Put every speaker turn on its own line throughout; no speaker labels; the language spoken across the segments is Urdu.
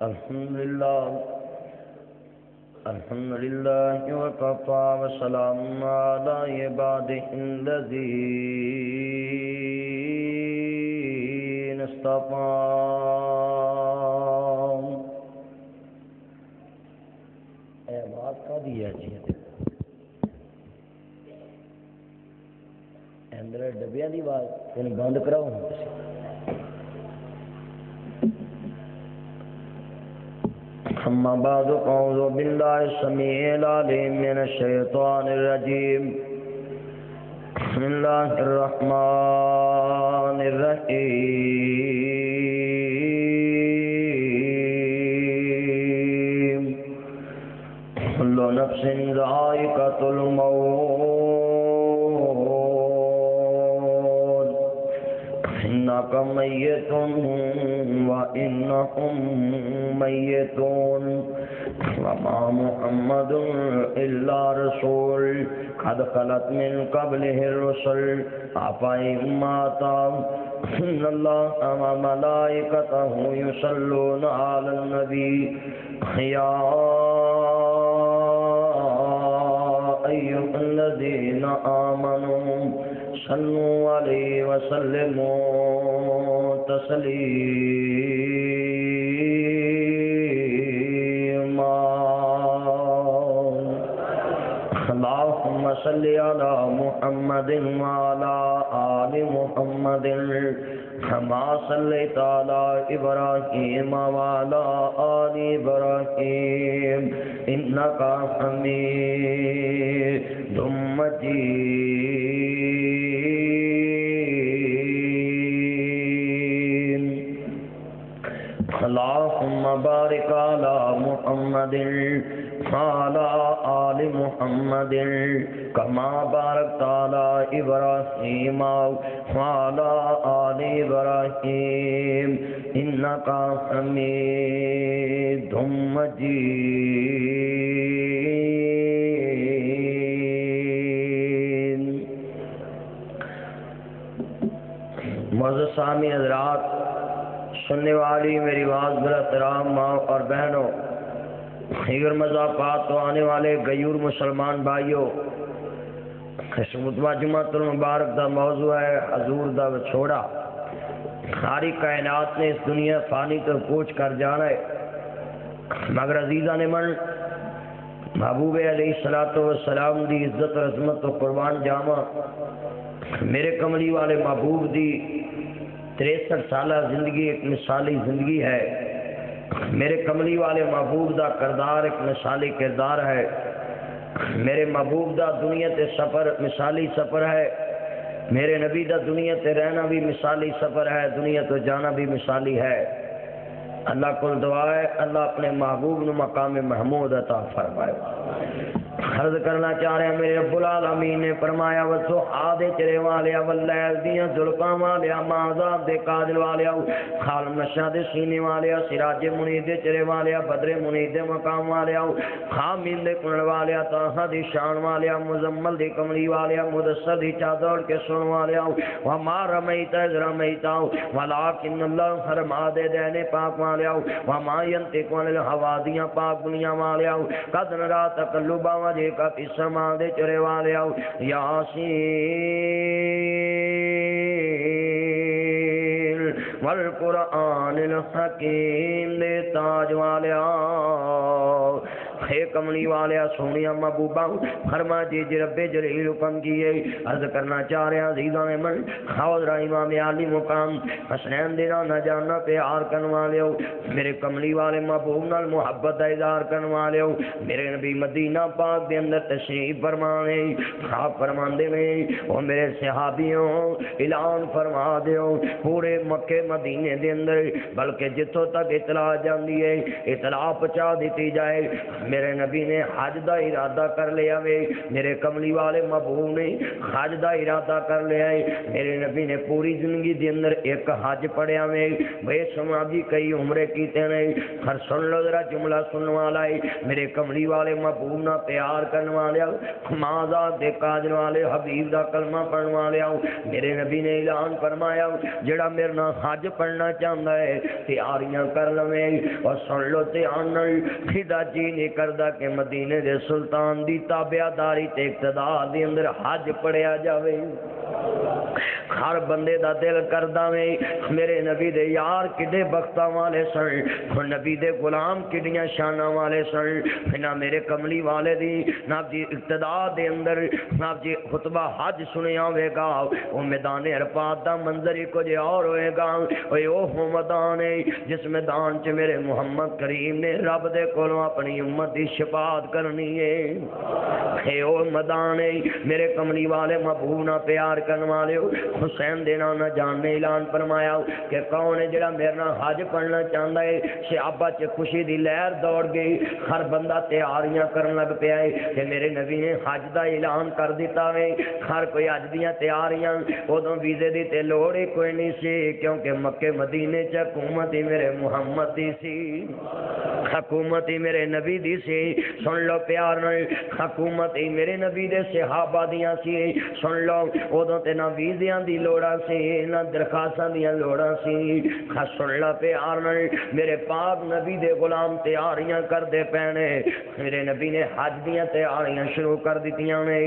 الحمد لله وكفى وسلام على عباده الذين اصطفى اے بات کا دیا جی اندر ڈبیاں دی بات یعنی بند کراؤ اما بعد اعوذ بالله السميع العليم من الشيطان الرجيم بسم الله الرحمن الرحيم كل نفس ذائقة الموت إنك ميت وإنهم ميتون وما محمد إلا رسول قد خلت من قبله الرسل أفإن مات إن الله وملائكته يصلون على النبي يا أيها الذين آمنوا صلوا عليه وسلموا تسليما اللهم صل على محمد وعلى آل محمد كما صليت على إبراهيم وعلى آل إبراهيم إنك حميد مجيد اللهم بارك على محمد وعلى آل محمد كما باركت على إبراهيم وعلى آل إبراهيم إنك حميد مجيد معزز سامعین حضرات، سننے والی میری آواز باحترام ماں اور بہنوں، دیگر مضافات تو آنے والے غیور مسلمان بھائیوں، اس مطبع جمعۃ المبارک دا موضوع ہے حضور دا وچھوڑا۔ ساری کائنات نے اس دنیا فانی تو کوچ کر جانا ہے، مگر عزیزان من محبوب علیہ السلام دی عزت و عظمت و قربان جاواں، میرے کملی والے محبوب دی 63 سالہ زندگی ایک مثالی زندگی ہے۔ میرے کملی والے محبوب دا کردار ایک مثالی کردار ہے۔ میرے محبوب دا دنیا تے سفر مثالی سفر ہے۔ میرے نبی دا دنیا تے رہنا بھی مثالی سفر ہے، دنیا تو جانا بھی مثالی ہے۔ اللہ کو دعا ہے اللہ اپنے محبوب نو مقام محمود عطا فرمائے۔ عرض کرنا چاہ رہے ہیں میرے رب العالمین نے فرمایا وَالضُّحَىٰ دے چرے والیا واللیل دیاں زلفاں والیا ماذاب دے کاجل والیا خالم نشاں دے سینے والیا سراج منیر دے چرے والیا بدر منیر دے مقام والیا خامین دے کنڑ والیا طٰہٰ دی شان والیا مزمل دی کملی والیا مدثر دی چادر کے سن والیا وما رمیت اذ رمیت ولکن اللہ فرما دے دینے پاک والیا وما ینطق عن الہویٰ دیاں پاک بنیاں والیا قد نرا تقلبا وجہ کا فی السماء دے چرے والے آؤ یاسین والقرآن الحکیم دے تاج والے آؤ ہے کملی والیا سونیا محبوبہ فرما جی رب جلیل حکم کیے۔ عرض کرنا چاہ رہے ہیں عزیزان من حضرہ امام عالی مقام حسنین دینا نہ جاننا پیار کرنے والے ہو، میرے کملی والے محبوب نال محبت دا اظہار کرنے والے ہو، میرے نبی مدینہ پاک دے اندر تشریف فرمانے آپ فرماندے میں وہ میرے صحابیوں اعلان فرما دیو پورے مکے مدینے دے اندر، بلکہ جتوں تک اطلاع جاندی ہے اطلاع پہنچا دیتی جائے میرے نبی نے حج دا ارادہ کر لیا وے، میرے کملی والے محبوب نے حج دا ارادہ کر لیا ہے۔ میرے نبی نے پوری زندگی دے اندر ایک حج پڑھیا وے، بے سما بھی کئی عمرے کیتے نے۔ ہر سن لو ذرا جملہ سننے والا ہے، میرے کملی والے محبوب نہ پیار کرنے والے ماذا دے کاجن والے حبیب دا کلمہ پڑھنے والے میرے نبی نے اعلان فرمایا جڑا میرے نال حج پڑھنا چاہتا ہے تیاریاں کر لوے۔ اور سن لو دھیان نال، خدا جی نہیں کردا کہ مدینے دے سلطان دی تابعداری تے اقتدا دے اندر حج پڑھیا جاوے۔ ہر بندے دا دل کردا وے میرے نبی دے یار کڈے بختاں والے سن، نبی دے غلام کڈیاں شاناں والے سن۔ نہ میرے کملی والے دی نہ دی اقتدا دے اندر نہ جی خطبہ حج سنیا ہوئے گا، وہ میدان عرفات دا منظر ہی کچھ اور ہوئے گا۔ وہ میدان ہے جس میدان چ میرے محمد کریم نے رب دے کولوں اپنی امت دی شفاعت کرنی ہے۔ وہ میدان ہے میرے کملی والے محبوب نہ پیار کرنے والے حسین دے نام جان نے اعلان فرمایا کہ کون ہے جڑا میرے نال حج پڑھنا چاہتا ہے۔ صحابہ چ خوشی دی لہر دوڑ گئی، ہر بندہ تیاریاں کرن لگ پیا ہے کہ میرے نبی نے حج دا اعلان کر دیتا ہے۔ ہر کوئی حج دیاں تیاریاں، ادوں ویزے دی تے لوڑ ہی کوئی نہیں سی کیونکہ مکے مدینے چ حکومت ہی میرے محمد دی سی، حکومت ہی میرے نبی دی سی۔ سن لو پیار نال، حکومت ہی میرے نبی دے صحابہ دیاں سی۔ سن لو ادوں تے نہ ویزیاں دی لوڑاں سی نہ درخواستاں دیاں لوڑاں سی۔ سن لو پیار نال، میرے پاک نبی دے غلام تیاریاں کردے پینے، میرے نبی نے حج دیاں تیاریاں شروع کر دیتیاں نے۔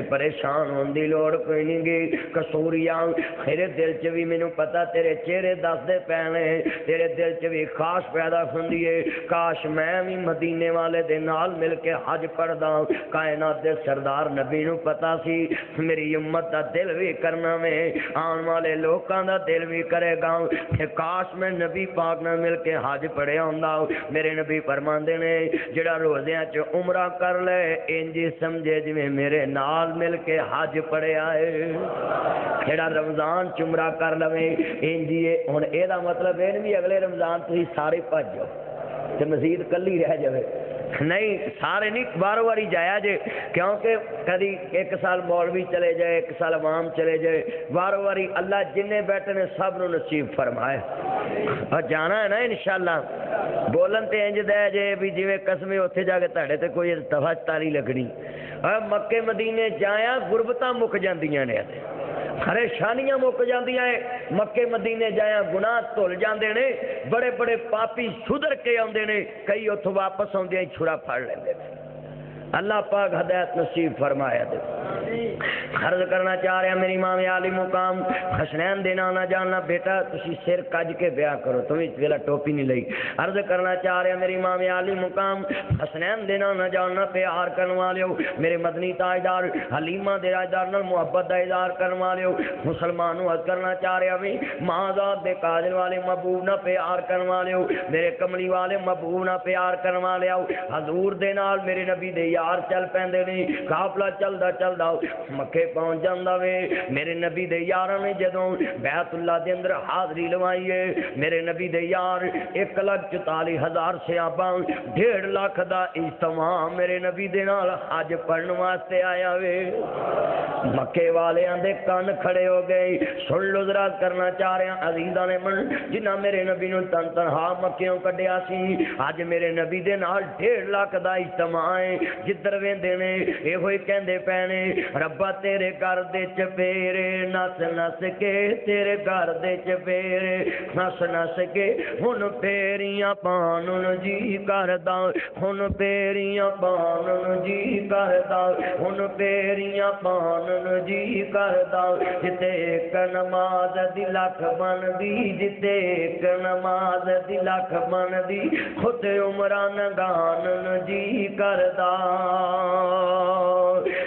پریشان ہون دی لوڑ کوئی نہیں گی قصوریا، میرے دل چ بھی مینوں پتا تیرے چہرے دس دے پینے، تیرے دل چ بھی خواہش پیدا ہوندی ہے کاش میں بھی مدینے والے دے نال مل کے حج پڑھدا۔ کائنات دے سردار نبی نوں پتا سی میری امت دا دل بھی کرنا میں آن والے لوکاں دا دل بھی کرے گا کہ کاش میں نبی پاک نال مل کے حج پڑھیا ہوندا۔ میرے نبی فرماندے نے جڑا روزیاں چ عمرہ کر لے انج سمجھے جویں میرے نال مل کے حج پڑھیا ہے۔ جڑا رمضان چ عمرہ کر لوے انج ہی ہن اے دا مطلب اے نہیں اگلے رمضان تسی سارے بھج جاؤ تے مزید کلی رہ جاوے، نہیں سارے نہیں بارو باری جایا جے، کیونکہ کدی ایک سال مولوی چلے جائے ایک سال عوام چلے جائے، بارو باری اللہ جنہیں بیٹھے نے سب نو نصیب فرمائے۔ اور جانا ہے نا انشاءاللہ، بولن تے انج دے جے بھی جویں قسمیں اوتھے جا کے تہاڈے تے کوئی دفعہ تالی لگنی۔ مکے مدینے جایا غربتاں مک جاندیاں نے، پریشانیاں مک جاندیاں ہیں، مکے مدینے جایا گناہ دھل جاندے نے، بڑے بڑے پاپی سدھر کے آندے نے، کئی اتھوں واپس آندے چھڑا پھڑ لیندے نے۔ اللہ پاک ہدایت نصیب فرمایا دے۔ عرض کرنا چاہ رہا میری امام عالی مقام حسنین دینا نہ جاننا بیٹا تسی سر کج کے بیاہ کرو، تمہیں ویلا ٹوپی نہیں لئی۔ عرض کرنا چاہ رہا میری امام عالی مقام حسنین دینا نہ جاننا پیار کرنے والے ہو، میرے مدنی تاجدار حلیمہ دے تاجدار نال محبت دا اظہار کرنے والے ہو، مسلمانوں عرض کرنا چاہ رہا بھی ماذات دے کاجل والے محبوب نہ پیار کرنے والے ہو، میرے کملی والے محبوب نہ پیار کرنے والے ہو، حضور دے نال میرے نبی دے یار چل پیندے نہیں، قافلہ چلدا چلدا مکے پہنچ جاندا وے، میرے نبی دے یاراں نے جدوں بیت اللہ دے اندر حاضری لوائی ہے، میرے نبی دے یار 1,44,000 صحابہ 1.5 لاکھ دا اجتماع میرے نبی دے نال حج پڑھن واسطے آیا وے۔ مکے والیاں دے کان کھڑے ہو گئے، سن لو ذرا کرنا چاہ رہے ہیں عزیزاں نے من جنہ میرے نبی نوں تنہا مکیوں کڈیا سی، اج میرے نبی دے نال 1.5 لاکھ دا اجتماع ہے، جدھر ویندے نے ایہو ہی کہندے پے نے ربا تیرے گھر دے چپیرے نس نس کے، تیرے گھر دے چپیرے نس نس کے، ہن پیریاں پانن جی کردا، ہن پیریاں پانن جی کردا، ہن پیریاں پانن جی کردا، جتے ایک نماز دی لکھ بندی، جتے ایک نماز دی لکھ بندی، خود عمرہ نگانن جی کردا،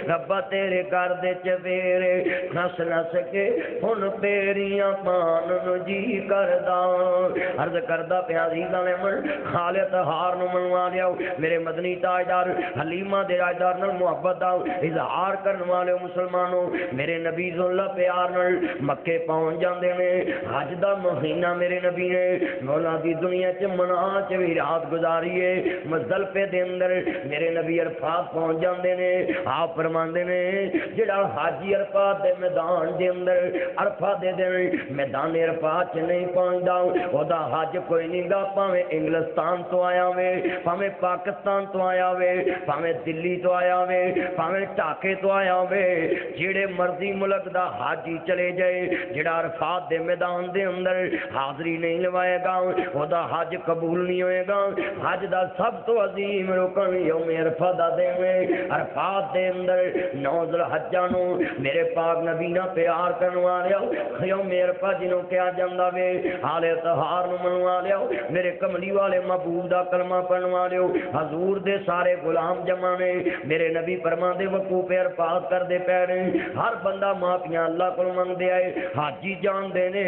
ربا تیرے میرے گھر دے چفیرے نس نس کے ہن پیریاں پان جی کردا عرض کردا پیا عزیزاں نے من خالد ہار نو منوا لیا میرے مدنی تاجدار حلیمہ دے تاجدار نال محبت دا اظہار کرن والے مسلمانوں میرے نبی صلی اللہ پیار نال مکے پہنچ جاندے نے حج دا مہینہ میرے نبی نے مولا دی دنیا چ منا چ وی رات گزاری ہے مزدلفے دے اندر میرے نبی عرفات پہنچ جاندے نے آپ فرماندے نے جڑا حاجی عرفات دے میدان دے اندر عرفہ دے دن میدان عرفات چ نہیں پہنچدا او دا حج کوئی نہیں گا پاویں انگلستان تو آیا وے پاویں پاکستان تو آیا وے پاویں دلی تو آیا وے پاویں ٹاکے تو آیا وے جڑے مرضی ملک دا حاجی چلے جائے جڑا عرفات دے میدان دے اندر حاضری نہیں لوائے گا او دا حج قبول نہیں ہوئے گا حج دا سب تو عظیم رکن یوم عرفہ دا دے عرفات دے اندر 9 ذوالحجہ نو میرے پاک نبی نا پیار کروا لیا یوم عرفہ جنوں کیا جاندا وے حال طہار نو منوا لیا میرے کملی والے محبوب دا کلمہ پڑھوا لیا حضور دے سارے غلام جمع نے میرے نبی فرمان دے وقوف عرفات کر دے پے نے ہر بندہ معافیاں اللہ کو منگ دے آئے حاجی جان دے نے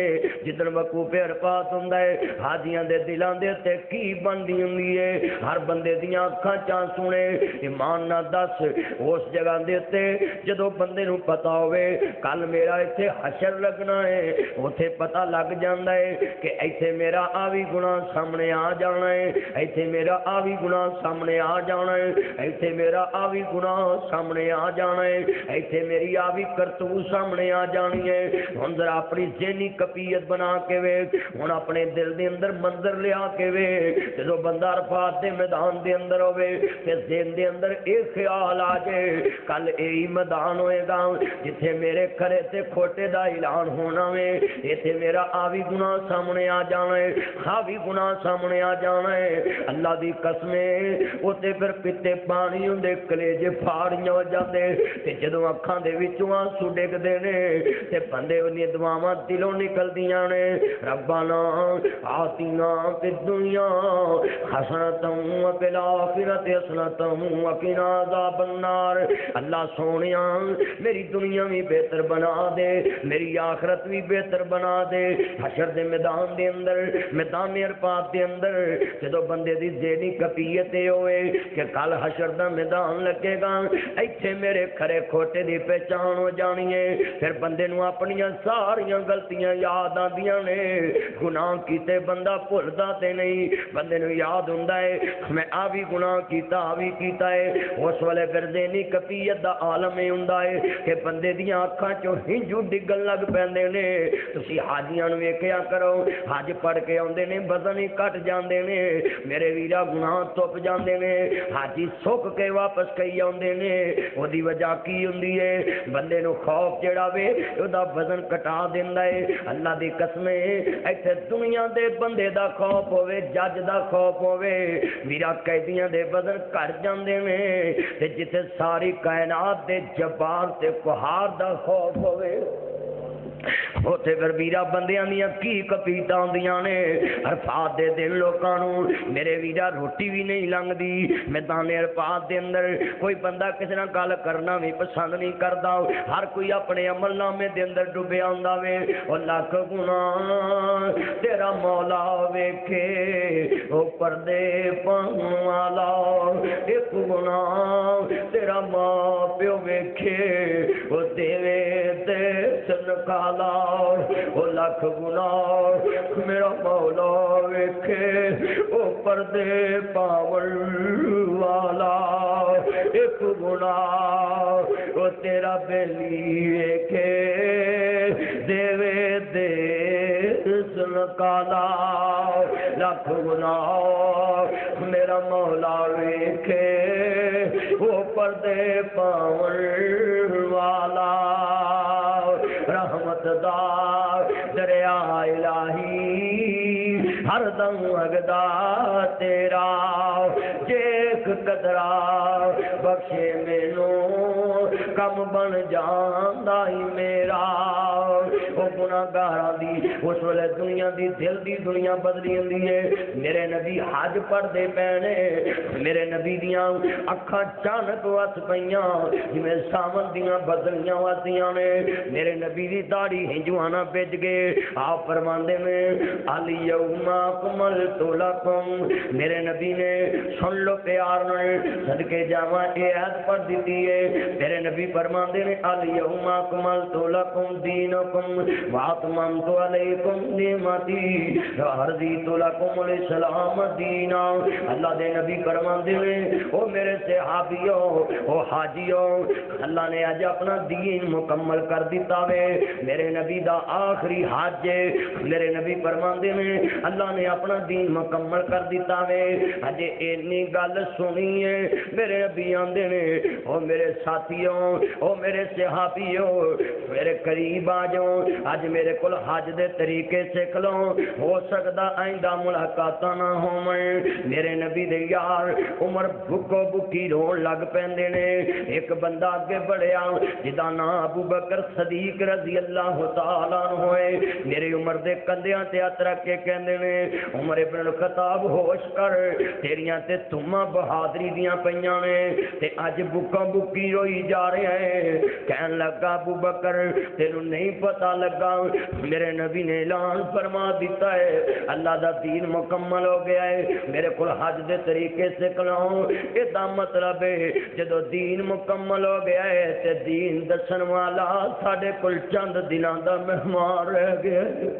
جدن وقوف عرفات ہوندا ہے حاجیاں دے دلاں دے تے کی بندی ہوندی ہے ہر بندے دیاں اکھاں چاں سنے ایمان نہ دس اس جگہ دے تے جدوں بندے نو پتہ ہوے کل میرا ایتھے حشر لگنا ہے اوتھے پتہ لگ جاندا ہے کہ ایتھے میرا آ وی گناہ سامنے آ جانا ہے ایتھے میرا آ وی گناہ سامنے آ جانا ہے ایتھے میرا آ وی گناہ سامنے آ جانا ہے ایتھے میری آ وی کرتوت سامنے آ جانی ہے ہن ذرا اپنی ذہنی کیفیت بنا کے ویکھ ہن اپنے دل دے اندر منظر لیا کے ویکھ جدوں بندہ عرفات دے میدان دے اندر ہوے تے ذہن دے اندر اے خیال آ جائے کل یہی میدان ہوئے گا جتھے میرے کھرے تے کھوٹے دا اعلان ہونا وے ایتھے میرا آ وی گناہ سامنے آ جانا ہے ہا وی گناہ سامنے آ جانا ہے اللہ دی قسم اوتے پھر پتے پانی ہوندے کلیجے پھاڑیاں ہو جاندے تے جدوں اکھاں دے وچوں آنسو ڈگدے نے تے بندے دی دعاواں دلوں نکلدیاں نے ربنا آتنا فی الدنیا حسنۃ وفی الآخرۃ حسنۃ وقنا عذاب النار اللہ سونیا میری دنیا بھی بہتر بنا دے میری آخرت بھی بہتر بنا دے حشر دے میدان دے اندر میدان عرفات دے اندر جدوں بندے دی ذہنی کیفیت ہوئے کہ کل حشر دا میدان لگے گا ایتھے میرے کھرے کھوٹے دی پہچان ہو جانی ہے پھر بندے نو اپنی ساریاں غلطیاں یاد آندیاں نے گناہ کیتے بندہ بھلدا تے نہیں بندے نو یاد ہوندا ہے میں آ وی گناہ کیتا آ وی کیتا ہے اس ویلے پھر ذہنی کیفیت دا عالم ہوندا ہے کہ بندے دیاں اکھاں چوں ہنجو ڈگن لگ پیندے نے تسی حاجیاں نو ویکھیا کرو حج پڑھ کے آندے نے وزن ہی کٹ جاندے نے میرے ویرا گناہ تپ جاندے نے حاجی سک کے واپس کئی آندے نے او دی وجہ کی ہوندی ہے بندے نو خوف جڑا وے او دا وزن کٹا دیندا ہے اللہ دی قسم ایتھے دنیا دے بندے دا خوف ہوے جج دا خوف ہوے میرا قیدیاں دے وزن کٹ جاندے نے تے جتھے ساری کائنات دے جبار تے قہار دا خوف ہوے اوتھے پھر ویرا بندیاں دیاں کی کپیتاں ہوندیاں نے عرفات دے دن لوکاں نو میرے ویرا روٹی بھی نہیں لنگدی میدان عرفات دے اندر کوئی بندہ کسے نال گل کرنا بھی پسند نہیں کردا ہر کوئی اپنے عمل نامے دے اندر ڈوبیا ہوندا وے او لاکھ گناہ تیرا مولا ویکھے او پردے پاون والا ایک گناہ تیرا ماں پیو ویکھے او دیوے تے سنکالا او لاکھ گناہ میرا مولا ویکھے او پردے پاون والا ایک گناہ او تیرا بیلی ویکھے دیوے دے سنکالا لاکھ گناہ میرا مولا ویکھے او پردے پاون والا رحمت دا دریا الہی ہر دم اگدا تیرا جیک قدرا بخشے مینوں کم بن جاندا ہی میرا او گناہگاراں دی اس ویلے دنیا دی دل دی دنیا بدلی ہوندی ہے میرے نبی حج پڑھدے پینے میرے نبی دیاں اکھاں چانک وس پیاں جویں ساون دیاں بدلیاں وسیاں نے میرے نبی دی داڑھی ہنجوانا بج گئے آپ فرماندے نے الیوم اکملت لکم میرے نبی نے سن لو پیار نے صدقے جاواں اے عہد پر دیتی ہے میرے نبی فرماندے نے الیوم اکملت لکم دینکم واتممت علیکم نعمتی ورضیت لکم الاسلام دینا اللہ دے نبی فرماندے نے او میرے صحابیوں او حاجیوں اللہ نے اج اپنا دین مکمل کر دیتا وے میرے نبی دا آخری حج میرے نبی فرماندے نے اللہ نے اپنا دین مکمل کر دیتا وے اج اینی گل سنی ہے میرے نبی آندے نے او میرے ساتھیوں او میرے صحابیوں میرے قریب آ جاؤ اج میرے کول حج دے طریقے سیکھ لو ہو سکدا آئندہ ملاقاتاں نہ ہوویں میرے نبی دے یار عمر بھکو بھکی رون لگ پیندے نے ایک بندہ اگے بڑھیا جدا نام ابو بکر صدیق رضی اللہ تعالی عنہ ہوئے میری عمر دے کندیاں تے ہاتھ رکھ کے کہندے نے عمر ابن الخطاب ہوش کر تیریاں تے تھما بہادری دیاں پیاں نے تے اج بھکا بھکی روئی جا رہے ہیں کہن لگا ابو بکر تینوں نہیں پتہ لگا میرے نبی نے اعلان فرما دیتا ہے اللہ دا دین مکمل ہو گیا ہے میرے کول حج دے طریقے سے کلاؤں اے دا مطلب ہے جدو دین مکمل ہو گیا ہے تے دین دسن والا ساڈے کول چند دناں دا مہمان رہ گیا ہے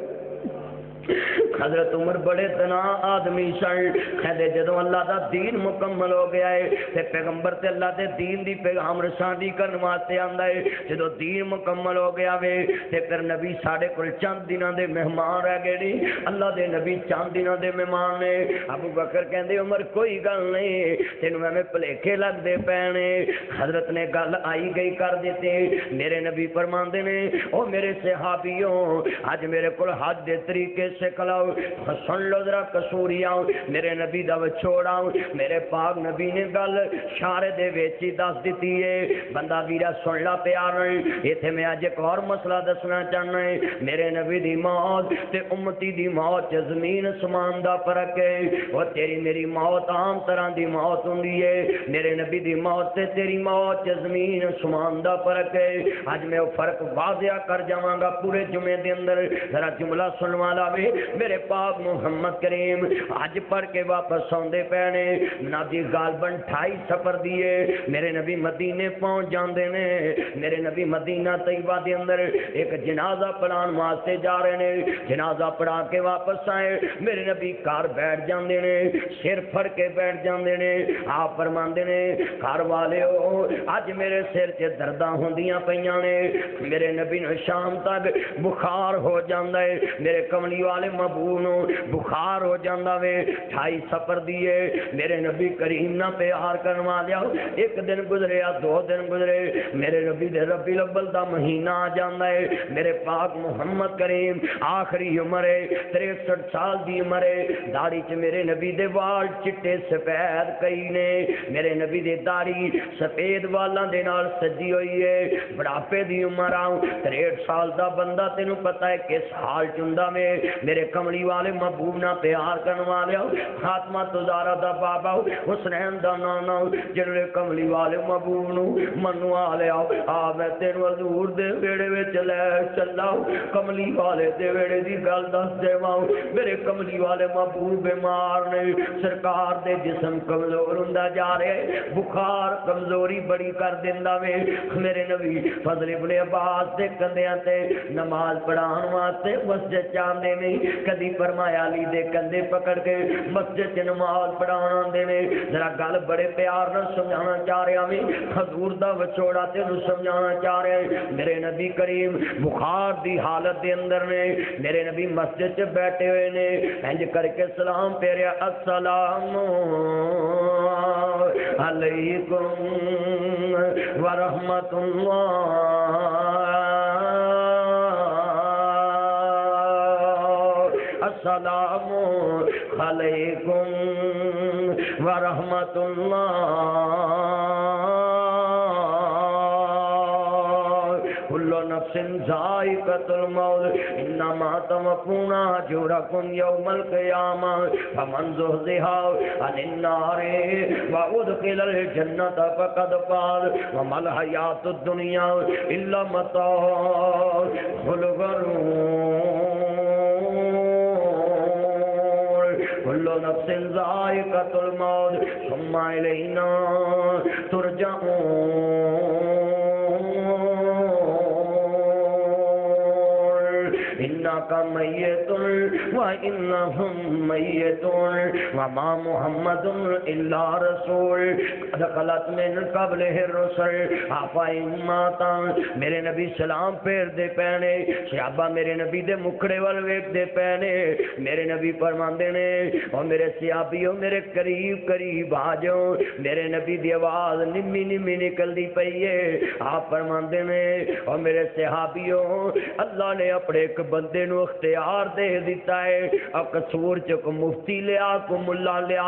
حضرت عمر بڑے تنہا آدمی سن کہتے جدو اللہ دا دین مکمل ہو گیا ہے تے پیغمبر تے اللہ دے دین دی پیغام رساندی کرن واسطے آندا ہے جدو دین مکمل ہو گیا وے تے پھر نبی ساڈے کول چند دناں دے مہمان رہ گئے نہیں اللہ دے نبی چند دناں دے مہمان نے ابو بکر کہندے عمر کوئی گل نہیں تینوں میں بھلیکھے لگ دے پینے حضرت نے گل آئی گئی کر دیتے میرے نبی فرماندے نے او میرے صحابیوں اج میرے کول حج دے طریقے سے کلاؤ سن لو ذرا قصوریاں میرے نبی دا وچھوڑا میرے پاک نبی نے گل شارے دے وچ ہی دس دتی ہے بندہ ویرا سن لا پیار ایتھے میں اج ایک اور مسئلہ دسنا چاہنا ہے میرے نبی دی موت تے امتی دی موت چ زمین اسمان دا فرق ہے او تیری میری موت عام طرح دی موت ہوندی ہے میرے نبی دی موت تے تیری موت چ زمین اسمان دا فرق ہے اج میں او فرق واضح کر جاواں گا پورے جمعے دے اندر ذرا جملہ سنوا لا میرے پاک محمد کریم آج پڑھ کے واپس آندے پینے نبی غالباً 28 سفر دیے میرے نبی مدینے پہنچ جاندے نے میرے نبی مدینہ طیبہ دے اندر ایک جنازہ پڑھان واسطے جا رہے نے جنازہ پڑھا کے واپس آئے میرے نبی گھر بیٹھ جاندے نے سر پھڑ کے بیٹھ جاندے نے آپ فرماندے نے گھر والے ہو اج میرے سر چ درداں ہوندیاں پیاں نے میرے نبی نو شام تک بخار ہو جاندا ہے میرے کملی والے محبوب نو بخار ہو جاندا وے 28 سفر دیے میرے نبی کریم نہ پیار کروا لیا ایک دن گزریا 2 دن گزرے میرے نبی دے ربیع الاول دا مہینہ آ جاندا ہے میرے پاک محمد کریم آخری عمر ہے 63 سال دی عمر ہے داڑھی چ میرے نبی دے وال چٹے سفید کئی نے میرے نبی دے داڑھی سفید والاں دے نال سجی ہوئی ہے بڑھاپے دی عمر آ 63 سال دا بندہ تینوں پتہ ہے کس حال چ ہوندا میں میرے کملی والے محبوب نہ پیار کروا لیا خاتمہ تزارہ دا بابا حسنین دا نانا جنہوں کملی والے محبوب نو منوا لیا آ میں تینوں حضور دے ویڑے وچ لے چلا کملی والے دے ویڑے دی گل دس دیواں میرے کملی والے محبوب بیمار نے سرکار دے جسم کمزور ہوندا جا رہے بخار کمزوری بڑی کر دیندا وے میرے نبی فضل ابن عباس دے کندیاں تے نماز پڑھان واسطے مسجد چاندے نہیں کدی فرمایا علی دے کندھے پکڑ کے مسجد چ نماز پڑھانا آندے نے ذرا گل بڑے پیار نال سمجھانا چاہ رہا میں حضور دا وچوڑا تینوں سمجھانا چاہ رہا میرے نبی کریم بخار دی حالت دے اندر نے میرے نبی مسجد چ بیٹھے ہوئے نے انج کر کے سلام پھیریا السلام علیکم ورحمۃ اللہ السلام علیکم ورحمۃ اللہ کلو نفس نفس ذائقۃ الموت انما توفون اجورکم یوم القیامہ فمن زحزح عن النار وادخل الجنۃ فقد فاز وما الحیاۃ الدنیا الا متاع الغرور کل نفس ذائقۃ الموت ثم الینا ترجعون انک میت وانہم میتون وما محمد الا رسول قد خلت من قبلہ الرسل افئن مات میرے نبی سلام پھیر دے پینے صحابہ میرے نبی دے مکھڑے ول ویکھ دے پینے میرے نبی فرماندے نے او میرے صحابیو میرے قریب قریب آ جاؤ میرے نبی دی آواز نمی نمی نکلدی پئی ہے آپ فرماندے نے او میرے صحابیو اللہ نے اپنے ایک بندے نو اختیار دے دیتا ہے اب قصور چ کو مفتی لیا کو ملا لیا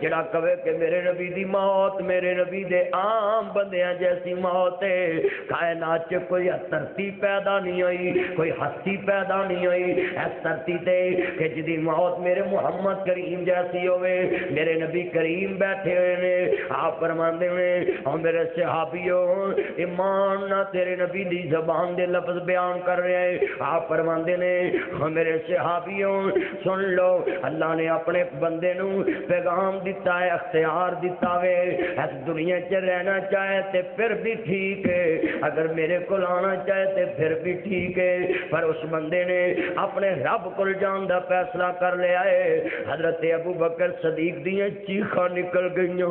جڑا کہے کہ میرے نبی دی موت میرے نبی دے عام بندیاں جیسی موت ہے کائنات چ کوئی دھرتی پیدا نہیں ہوئی کوئی ہستی پیدا نہیں ہوئی اس دھرتی تے کہ جدی موت میرے محمد کریم جیسی ہوئے میرے نبی کریم بیٹھے ہوئے نے آپ فرماندے نے او میرے صحابیوں ایمان نہ تیرے نبی دی زبان دے لفظ بیان کر رہے ہیں آپ فرماندے نے او میرے صحابیوں سن لو اللہ نے اپنے بندے نو پیغام دیتا ہے اختیار دیتا ہے اس دنیا چ رہنا چاہے تے پھر بھی ٹھیک ہے اگر میرے کو آنا چاہے تے پھر بھی ٹھیک ہے پر اس بندے نے اپنے رب کو جان دا فیصلہ کر لیا ہے حضرت ابو بکر صدیق دیاں چیخاں نکل گئیاں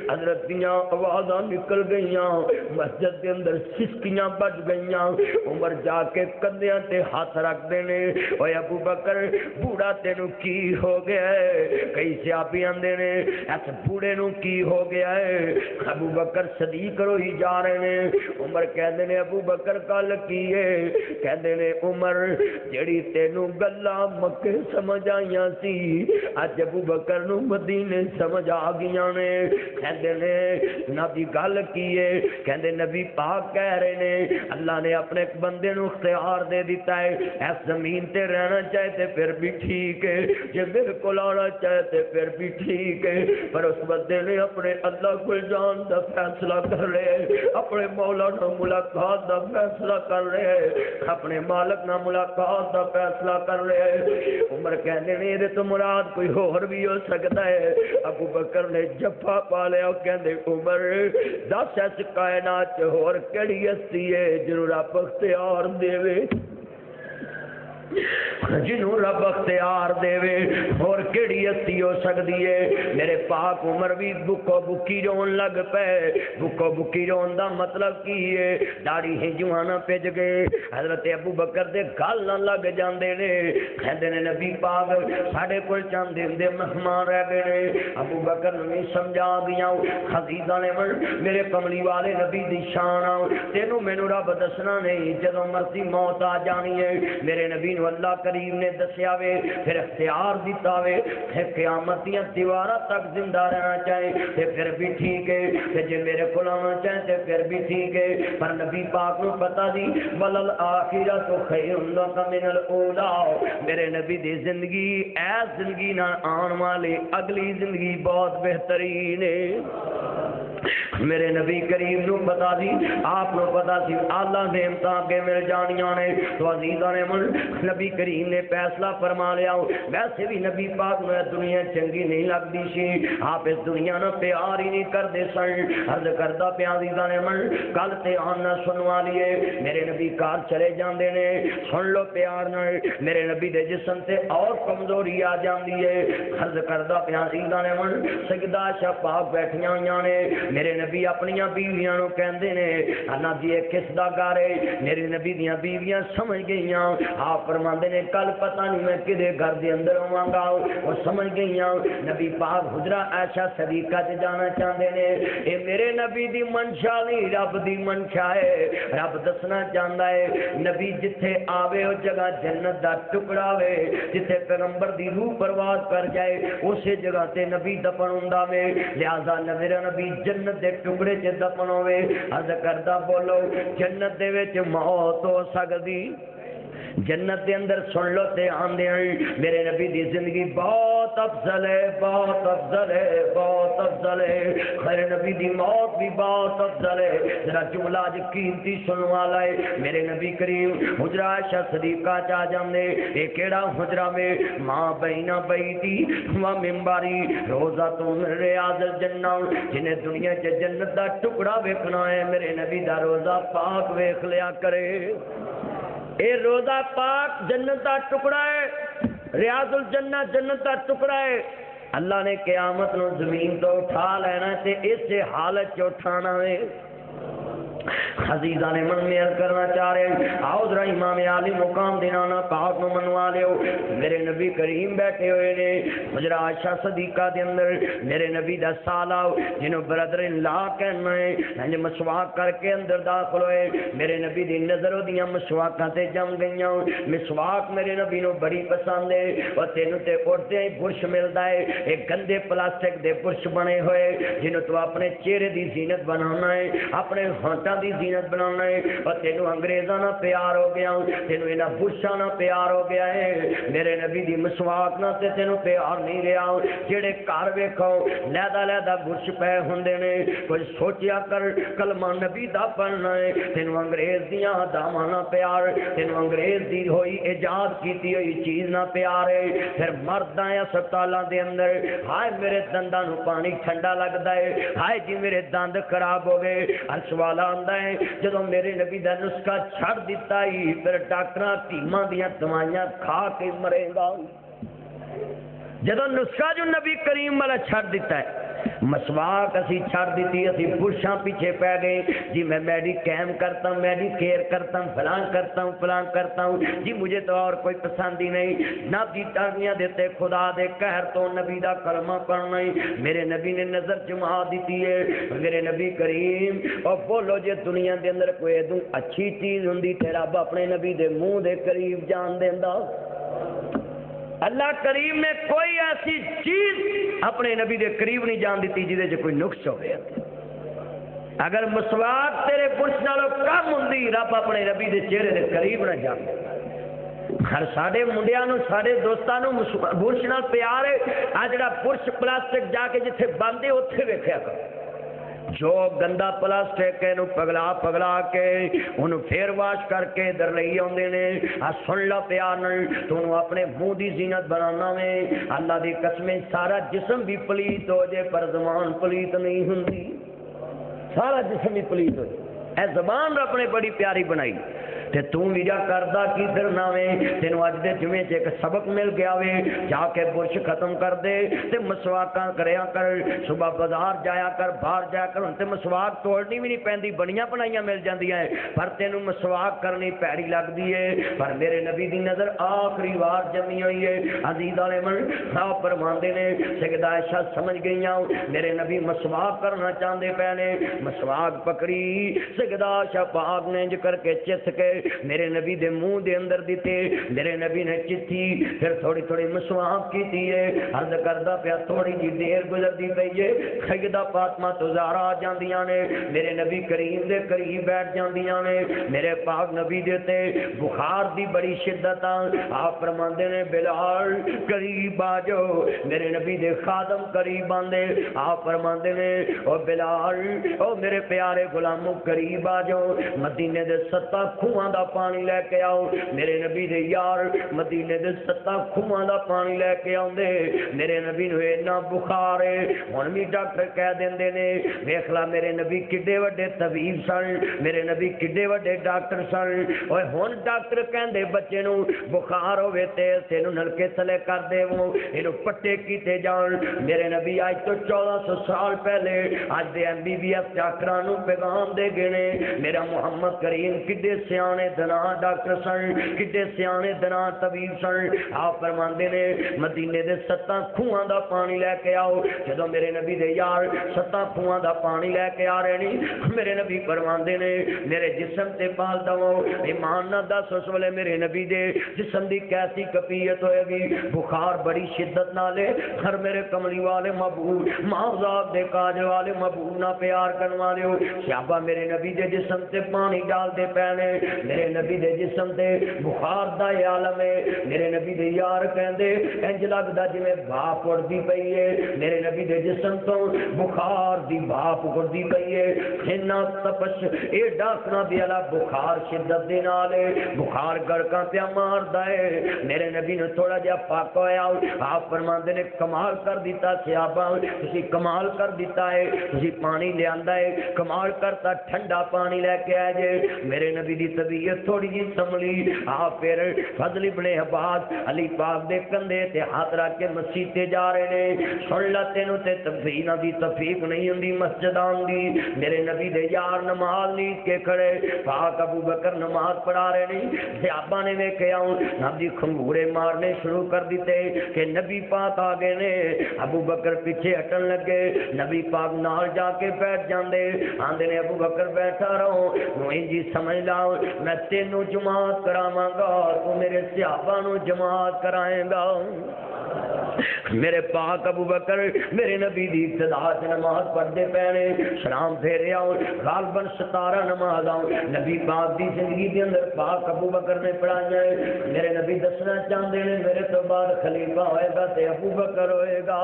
حضرت دیاں آوازاں نکل گئیاں مسجد دے اندر سسکیاں بج گئیاں عمر جا کے کندیاں تے ہاتھ رکھ دینے اوے ابو بکر بوڑا تینو کی ہو گیا ہے کئی صحابی آندے نے اس بوڑے نو کی ہو گیا ہے ابو بکر صدیق روئی جا رہے نے عمر کہندے نے ابو بکر کل کی ہے کہندے نے عمر جڑی تینو گلاں مکے سمجھ آئیاں سی اج ابو بکر نو مدینے سمجھ آ گئیاں نے کہندے نے نبی گل کی ہے کہندے نبی پاک کہہ رہے نے اللہ نے اپنے بندے نو اختیار دے دیتا ہے اس زمین تے رہنا چاہے تے پھر بھی ٹھیک ہے جے میرے کو آنا چاہے تے پھر بھی ٹھیک ہے پر اس بندے نے اپنے اللہ کو جان دا فیصلہ کر رہے اپنے مولا نہ ملاقات دا فیصلہ کر رہے اپنے مالک نہ ملاقات دا فیصلہ کر رہے عمر کہنے نے یہ تو مراد کوئی اور بھی ہو سکتا ہے ابو بکر نے جفا پا لیا کہندے عمر دس اس کائنات چ ہور کیڑی ہستی ہے جنوں رب اختیار دے جنوں رب اختیار دے اور کیڑی ہستی ہو سکتی ہے میرے پاک عمر بھی بکو بکی رون لگ پے بکو بکی رون دا مطلب کی ہے داڑھی ہنجواں نہ پج گئے حضرت ابو بکر دے گل نہ لگ جاندے نے کہندے نے نبی پاک ساڈے کول چند دن دے مہمان رہ گئے نے ابو بکر نے سمجھا گیا خدیجہ نے میرے کملی والے نبی دی شان تینوں مینوں رب دسنا نہیں جدوں مرضی موت آ جانی ہے میرے نبی اللہ کریم نے دسیا وے پھر اختیار دیتا وے پھر قیامت دیاں دیواراں تک زندہ رہنا چاہے تے پھر بھی ٹھیک ہے تے جے میرے کول آنا چاہے تے پھر بھی ٹھیک ہے پر نبی پاک نو پتہ دی ولل آخرۃ خیر لک من الاولی میرے نبی دی زندگی ایس زندگی نال آن والی اگلی زندگی بہت بہترین ہے میرے نبی کریم نو پتا سی آپ نو پتا سی اعلیٰ نعمتاں کے مل جانیاں نے تو عزیزاں نے نبی کریم نے فیصلہ فرما لیا ویسے بھی نبی پاک نو دنیا چنگی نہیں لگتی سی آپ اس دنیا نو پیار ہی نہیں کرتے سن عرض کردا پیا عزیزاں نے کل تے آنا سنوا لیے میرے نبی کار چلے جاندے نے سن لو پیار نال میرے نبی دے جسم تے اور کمزوری آ جاندی ہے عرض کردا پیا عزیزاں نے سجدہ شاہ پاک بیٹھیاں ہوئیاں نے میرے نبی اپنی بیویاں نو کہندے نے انا جی کس دا گھر ہے میرے نبی دیاں بیویاں سمجھ گئیاں آپ فرماندے نے کل پتہ نہیں میں کدے گھر دے اندر ہوواں گا وہ سمجھ گئیاں نبی پاک حجرہ عائشہ صدیقہ تے جانا چاہندے نے اے میرے نبی دی منشا نہیں رب دی منشا ہے رب دسنا چاہندا ہے نبی جتھے آوے او جگہ جنت دا ٹکڑا ہوے جتھے پیغمبر دی روح پرواز کر جائے اسی جگہ تے نبی دفن ہوندا وے لہذا میرا نبی جنت جنت دے ٹکڑے چ دفن ہوئے عرض کردہ بولو جنت دے وچ موت ہو سکدی جنت دے اندر سن لو تے آندے ہیں میرے نبی دی زندگی بہت افضل ہے بہت افضل ہے بہت افضل ہے خیر نبی دی موت بھی بہت افضل ہے ذرا جملہ اج قیمتی سنن والا ہے میرے نبی کریم حجرہ عائشہ صدیقہ چا جاندے اے کیڑا حجرہ میں ماں بہنا بیٹی و منبری روزہ تو ریاض الجنہ جنہیں دنیا چ جنت دا ٹکڑا ویکھنا ہے میرے نبی دا روزہ پاک ویکھ لیا کرے اے روزہ پاک جنت کا ٹکڑا ہے ریاض الجنہ جنت کا ٹکڑا ہے اللہ نے قیامت نو زمین تو اٹھا لینا تے اس حالت چ اٹھانا ہے عزیزہ نے من میں عرض کرنا چاہ رہے ہیں آؤ ذرا امام عالی مقام دینانا پاک نو منوا لیو میرے نبی کریم بیٹھے ہوئے نے حجرہ عائشہ صدیقہ دے اندر میرے نبی دا سالہ جنہوں برادر اللہ کہنا ہے ہنج مسواک کر کے اندر داخل ہوئے میرے نبی دی نظر دیاں مسواکاں تے جم گئیاں مسواک میرے نبی نو بڑی پسند ہے اور تینوں تے اڑتے ہی برش ملتا ہے ایک گندے پلاسٹک دے برش بنے ہوئے جنہوں تو اپنے چہرے دی زینت بنانا ہے اپنے ہونٹاں دی زینت بنانا ہے اور تینوں انگریزاں نہ پیار ہو گیا تینوں انہاں برشاں نہ پیار ہو گیا ہے میرے نبی دی مسواک نہ تے تینوں پیار نہیں رہا جڑے گھر ویکھو لیدا لیدا برش پے ہوندے نے کوئی سوچیا کر کلمہ نبی دا پڑھنا ہے تینوں انگریز دیاں اداماں نہ پیار تینوں انگریز دی ہوئی ایجاد کیتی ہوئی چیز نہ پیار ہے پھر مرداں ہسپتالاں دے اندر ہائے میرے دنداں نو پانی ٹھنڈا لگدا ہے ہائے جی میرے دند خراب ہو گئے عرش والا ہے جدو میرے نبی دا نسخہ چھڑ دیتا ہی پھر ڈاکٹراں ٹیماں دیاں دوائیاں کھا کے مرے گا جدو نسخہ جو نبی کریم والا چھڑ دیتا ہے مسواک اسی چھڑ دیتی اسی برشاں پیچھے پہ گئے جی میں میڈی کیم کرتا ہوں میڈی کیئر کرتا ہوں فلان کرتا ہوں جی مجھے تو اور کوئی پسند ہی نہیں نہ دی ٹانیاں دیتے خدا دے قہر تو نبی دا کلمہ پڑھنا ہی میرے نبی نے نظر جما دیتی ہے میرے نبی کریم اور بولو جے دنیا دے اندر کوئی ادوں اچھی چیز ہوندی تے رب اپنے نبی دے منہ دے قریب جان دیندا اللہ کریم نے کوئی ایسی چیز اپنے نبی دے قریب نہیں جان دیتی جیدے جو کوئی نقص ہو گیا اگر مسواک تیرے برش نالوں کم ہوندی رب اپنے نبی دے چہرے دے قریب نہ جان ہر ساڑے منڈیاں ساڑے دوستانوں برش نال پیار ہے آجڑا برش پلاسٹک جا کے جتھے باندھے اتھے ویکھیا کرو جو گندا پلاسٹک ہے پگلا پگلا کے انہوں پھر واش کر کے در لئی ہوندے نے سن لا پیار نہیں تو انہوں اپنے منہ دی زینت بنانا میں اللہ دی قسمیں سارا جسم بھی پلیت ہو جائے پر زبان پلیت نہیں ہوندی سارا جسم بھی پلیت ہو جائے اے زبان رب نے بڑی پیاری بنائی تے تو ویڈا کردہ کی پھرنا وے تینوں اج دے جمعے چ ایک سبق مل گیا وے جا کے برش ختم کر دے تے مسواکاں کریا کر صبح بازار جایا کر باہر جایا کر تے مسواک توڑنی بھی نہیں پیندی بڑیاں بنائیاں مل جاندیاں ہیں پر تینوں مسواک کرنی پیڑی لگدی ہے پر میرے نبی دی نظر آخری بار جمی ہوئی ہے عزیز والے من صاحب فرماندے نے سیدہ عائشہ سمجھ گئیاں میرے نبی مسواک کرنا چاہندے پے نے مسواک پکڑی سیدہ عائشہ پاک نے کر کے چس کے میرے نبی دے منہ دے اندر دیتے میرے نبی نے چتھی پھر تھوڑی تھوڑی مسواک کی ہے عرض کردہ پیا تھوڑی جی دیر گزر دی پئی ہے سیدہ فاطمہ تو زہرا آ جاندیاں نے میرے نبی کریم دے قریب بیٹھ جاندیاں نے میرے پاک نبی دیتے بخار دی بڑی شدت آپ فرماندے نے بلال قریب آ جاؤ میرے نبی دے خادم قریب آندے آپ فرماندے نے او بلال او میرے پیارے غلاموں قریب آ جاؤ مدینے دے 7 کھواں دا پانی لے کے آؤ میرے نبی دے یار مدینے دے 7 کھواں دا پانی لے کے آوندے میرے نبی نو اتنا بخار ہے ہن بھی ڈاکٹر کہہ دیندے نے ویکھ لا میرے نبی کڈے وڈے طبیب سن میرے نبی کڈے وڈے ڈاکٹر سن اوے ہن ڈاکٹر کہندے بچے نو بخار ہوے تے تینوں نلکے تھلے کر دیو اینو پٹے کیتے جان میرے نبی اج تو 1400 سال پہلے اج دے MBBS ڈاکٹراں نو پیغام دے گئے نے میرا محمد کریم کڈے سیانے سیانے دنا ڈاکٹر سن، کڈے سیانے دنا طبیب سن۔ آپ فرماندے نے مدینے دے 7 کھوہاں دا پانی لے کے آؤ۔ جدوں میرے نبی دے یار 7 کھوہاں دا پانی لے کے آ رہے نہیں، میرے نبی فرماندے نے میرے جسم تے پال دو، ایمان نہ دس اس ویلے میرے نبی دے جسم دی کیسی کیفیت ہوئے گی، بخار بڑی شدت نالے ہر میرے کملی والے محبوب ماذاب دے کاج والے محبوب نہ پیار کرن والے ہو صحابہ میرے نبی دے جسم تے پانی ڈال دے پینے، میرے نبی دے جسم تے بخار دا عالم ہے۔ میرے نبی دے یار کہندے انج لگدا جویں بھاپ اڑدی پئی ہے، میرے نبی دے جسم تو بخار دی بھاپ اڑدی پئی ہے، اینا تپش اے ڈاکنا دی الا بخار شدت دے نال بخار گڑکاں پیا ماردا ہے۔ میرے نبی نے تھوڑا جہا پاک ہویا، آپ فرماندے نے کمال کر دیتا صحابہ، تسی کمال کر دیتا ہے، تسی پانی لے آندا ہے کمال کرتا، ٹھنڈا پانی لے کے آئے جے۔ میرے نبی دی طبیعت تھوڑی جی سنبھلی، آپ پھر فضل ابن عباس علی پاک دے کندھے تے ہاتھ رکھ کے مسجد تے جا رہے نے۔ سن لا تینوں تے تفینا دی تفیق نہیں ہوندی مسجد آن دی۔ میرے نبی دے یار نماز نیت کے کھڑے، پاک ابو بکر نماز پڑھا رہے نہیں، صحابہ نے ویکھیا نبی کھنگورے مارنے شروع کر دیتے کہ نبی پاک آگے نے، ابو بکر پیچھے ہٹن لگے، نبی پاک نال جا کے بیٹھ جاندے، آندے نے ابو بکر بیٹھا رہو، جی سمجھ لاؤ میں تینوں جماعت کراواں گا، تو میرے صحابہ نو جماعت کرائیں گا۔ میرے پاک ابو بکر میرے نبی دی ابتدا سے نماز پڑھتے پہنے، سلام پھیرے آؤ، غالباً 17 نماز آؤ نبی پاک دی زندگی دے اندر پاک ابو بکر نے پڑھائی ہے۔ میرے نبی دسنا چاہتے ہیں میرے تو بعد خلیفہ ہوئے گا تے ابو بکر ہوئے گا۔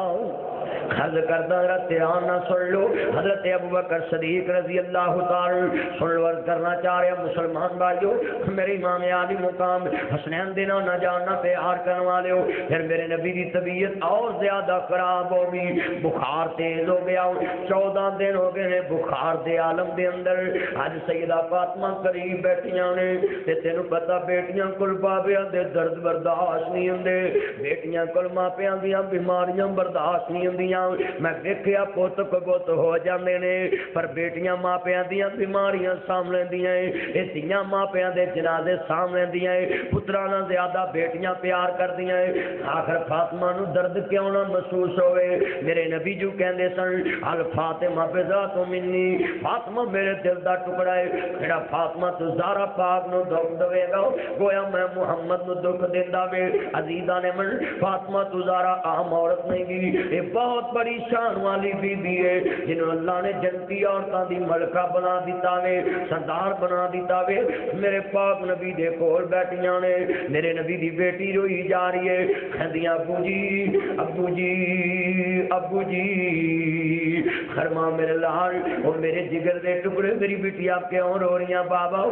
خرد کردہ حضرت آن نہ سن لو، حضرت ابو بکر صدیق رضی اللہ تعالی سن ورد کرنا چاہ رہے ہیں مسلمان بھائیو، میرے امام عالی مقام حسنین دینا نہ جاننا پیار کرنے والے ہو، پھر میرے نبی دی طبیعت اور زیادہ خراب ہوگی، بخار تیز ہو گیا، 14 دن ہو گئے ہیں بخار دے عالم دے اندر۔ آج سیدہ فاطمہ قریب بیٹھیاں نے تے تینوں پتہ بیٹیاں کول بابیاں دے درد برداشت نہیں ہوندے، بیٹیاں کول ماپیاں دیاں بیماریاں برداشت نہیں ہوندیاں، میں ویکھیا پوت کبوت ہو جاندے نے پر بیٹیاں ماپیاں دیاں بیماریاں سامنے دیاں اے دھیاں ماپیاں دے جنازے سامنے دیاں پتراں نال زیادہ بیٹیاں پیار کردیاں۔ آخر فاطمہ نو درد کیوں نہ محسوس ہوئے؟ میرے نبی جو کہندے سن الفاطمہ بذات منی، فاطمہ میرے دل دا ٹکڑا ہے، جڑا فاطمہ تو زہرا پاک نو دکھ دے گا گویا میں محمد نو دکھ دیندا وے۔ عزیزاں نے من فاطمہ تو زہرا عام عورت نہیں گی، یہ بہت بڑی شان والی بی بی ہے جنہوں اللہ نے جنتی عورتاں دی ملکہ بنا دیتا وے، سردار بنا دیتا وے۔ میرے پاک نبی دے کول بیٹھیاں نے، میرے نبی دی بیٹی روئی جا رہی ہے، کہندیاں ابو جی ابو جی ابو جی، خرما میرے لال اور میرے جگر دے ٹکڑے، میری بیٹی آپ کیوں رو رہی ہیں بابا؟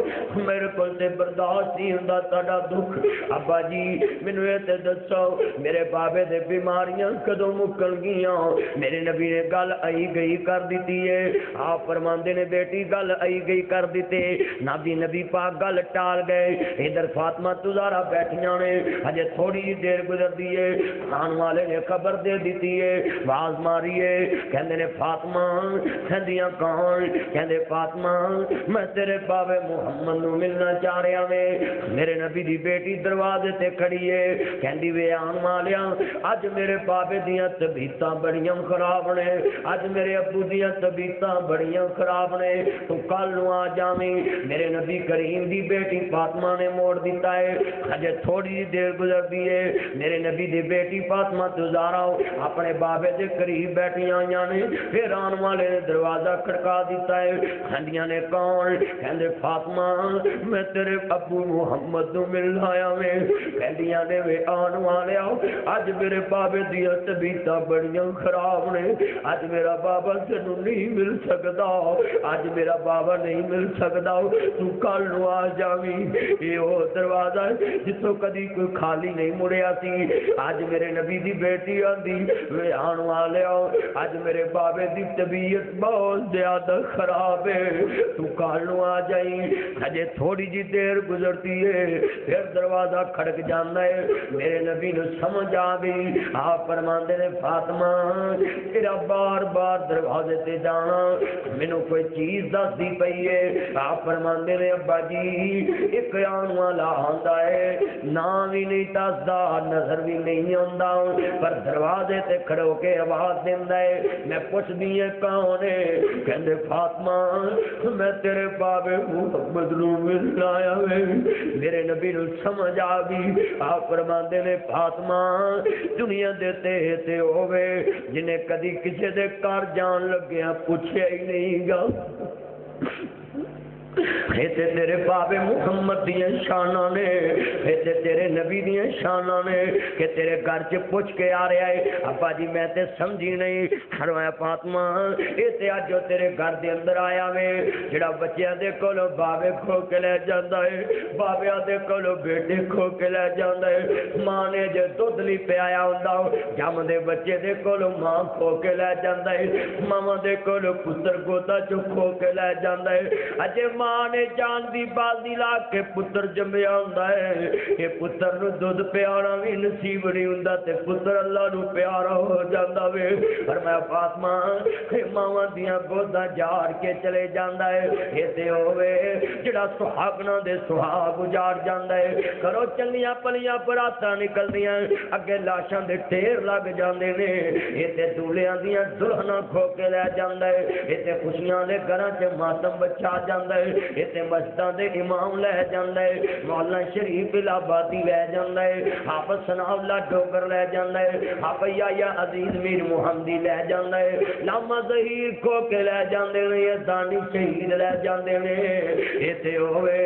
میرے کول تے برداشت نہیں ہوندا تہاڈا دکھ، ابا جی مینوں اے تے دسو میرے بابے دے بیماریاں کدوں مکن گیاں؟ میرے نبی نے گل آئی گئی کر دیتی ہے، آپ فرماندے نے بیٹی گل آئی گئی کر دیتے، نبی پاک گل ٹال گئے۔ ادھر فاطمہ تزارا بیٹھیاں نے، اجے تھوڑی جی دیر گزرتی ہے، آن والے نے خبر دے دیتی ہے، آواز ماری ہے، کہندے نے فاطمہ، کہندیاں کون؟ کہندے فاطمہ میں تیرے بابے محمد نو ملنا چاہ رہا میں۔ میرے نبی دی بیٹی دروازے تے کھڑی ہے، کہندی وے آن والیاں اج میرے بابے دیاں طبیعتاں بڑیاں خراب نے، اج میرے ابو دیاں طبیعتاں بڑیاں خراب نے، تو کل نو آ جاویں۔ میرے نبی کریم دی بیٹی فاطمہ نے موڑ دیتا ہے، اجے تھوڑی جی دیر گزرتی ہے، میرے نبی دی بیٹی فاطمہ تزارا اپنے بابے دے قریب بیٹھی آئیاں نے، پھر آن والے نے دروازہ کھڑکا دیتا ہے، کہندیاں نے کون؟ کہندے فاطمہ میں تیرے ابو محمد نو مل آیا میں۔ کہندیاں نے وے آن والے اج میرے بابے دیاں طبیعتاں بڑیاں خراب نے، اج میرا بابا تینوں نہیں مل سکدا، اج میرا بابا نہیں مل سکدا، تو کل نو آ جاویں۔ یہ وہ دروازہ ہے جتوں کدی کوئی خالی نہیں مڑیا سی۔ اج میرے نبی دی بیٹی آندی وے آن والے اج میرے بابے دی طبیعت بہت زیادہ خراب ہے، تو کالوں آ جائی۔ ہجے تھوڑی جی دیر گزرتی ہے پھر دروازہ کھڑک جانا ہے۔ میرے نبی نے سمجھ آ گئی، آپ فرماندے نے فاطمہ تیرا بار بار دروازے تے جانا مینوں کوئی چیز دس دی پئی ہے۔ آپ فرماندے نے ابا جی ایک آن والا آندا ہے، نام بھی نہیں دسدا، نظر بھی نہیں آندا، پر دروازے تے کھڑو کے آواز دیندا ہے۔ میں پوچھ دی ہے کون ہے؟ کہندے فاطمہ میں تیرے بابے محمد نو ملن آیا ہے۔ میرے نبی نو سمجھ آ گئی، آپ فرماندے نے فاطمہ دنیا دے تے ہوے جنہیں کدی کسی دے گھر جان لگیا پوچھیا ہی نہیں گا۔ ایتے تیرے بابے محمد دیاں شاناں نے، ایتے تیرے نبی دیاں شاناں نے کہ تیرے گھر چ پوچھ کے آ رہا ہے۔ ابا جی میں تے سمجھی نہیں۔ فرمایا فاطمہ ایتے اج جو تیرے گھر دے اندر آیا وے جڑا بچیاں دے کولوں بابے کھو کے لے جاندا ہے، بابیاں دے کولوں بیٹے کھو کے لے جاندا ہے، ماں نے جے دودھ نہیں پیا ہوندا جم دے بچے دے کولوں ماں کھو کے لے جاندا ہے، ماواں دے کولوں پتر گودا چ کھو کے لے جاندا ہے۔ اجے ماں نے جان دی بازی لا کے پتر جمیا ہوندا ہے، یہ پتر نو دودھ پیارا بھی نصیب نہیں ہوندا تے پتر اللہ نو پیارا ہو جاندا وے۔ فرمایا فاطمہ ماواں دیاں گوداں جاڑ کے چلے جاندا ہے، یہ تے ہوے جڑا سہاگنا دے سہاگ اجاڑ جاندا ہے۔ کرو چنگیاں پلیاں براتاں نکلدیاں اگے لاشاں دے ڈھیر لگ جاندے نے، یہ تے دولہیاں دیاں دلہناں کھو کے لے جاندا ہے، یہ تے خوشیاں دے گھراں چ ماتم بچا جاندا ہے، ایتے مسجداں دے امام لے جاندا ہے، مولانا شریف الہابادی لے جاندا ہے، حافظ ثناء اللہ ڈوگر لے جاندا ہے، حافظ یا عزیز میر محمدی لے جاندا ہے، علامہ ظہیر کو کے لے جاندے نے، یہ دانی شہید لے جاندے نے۔ ایتے ہوئے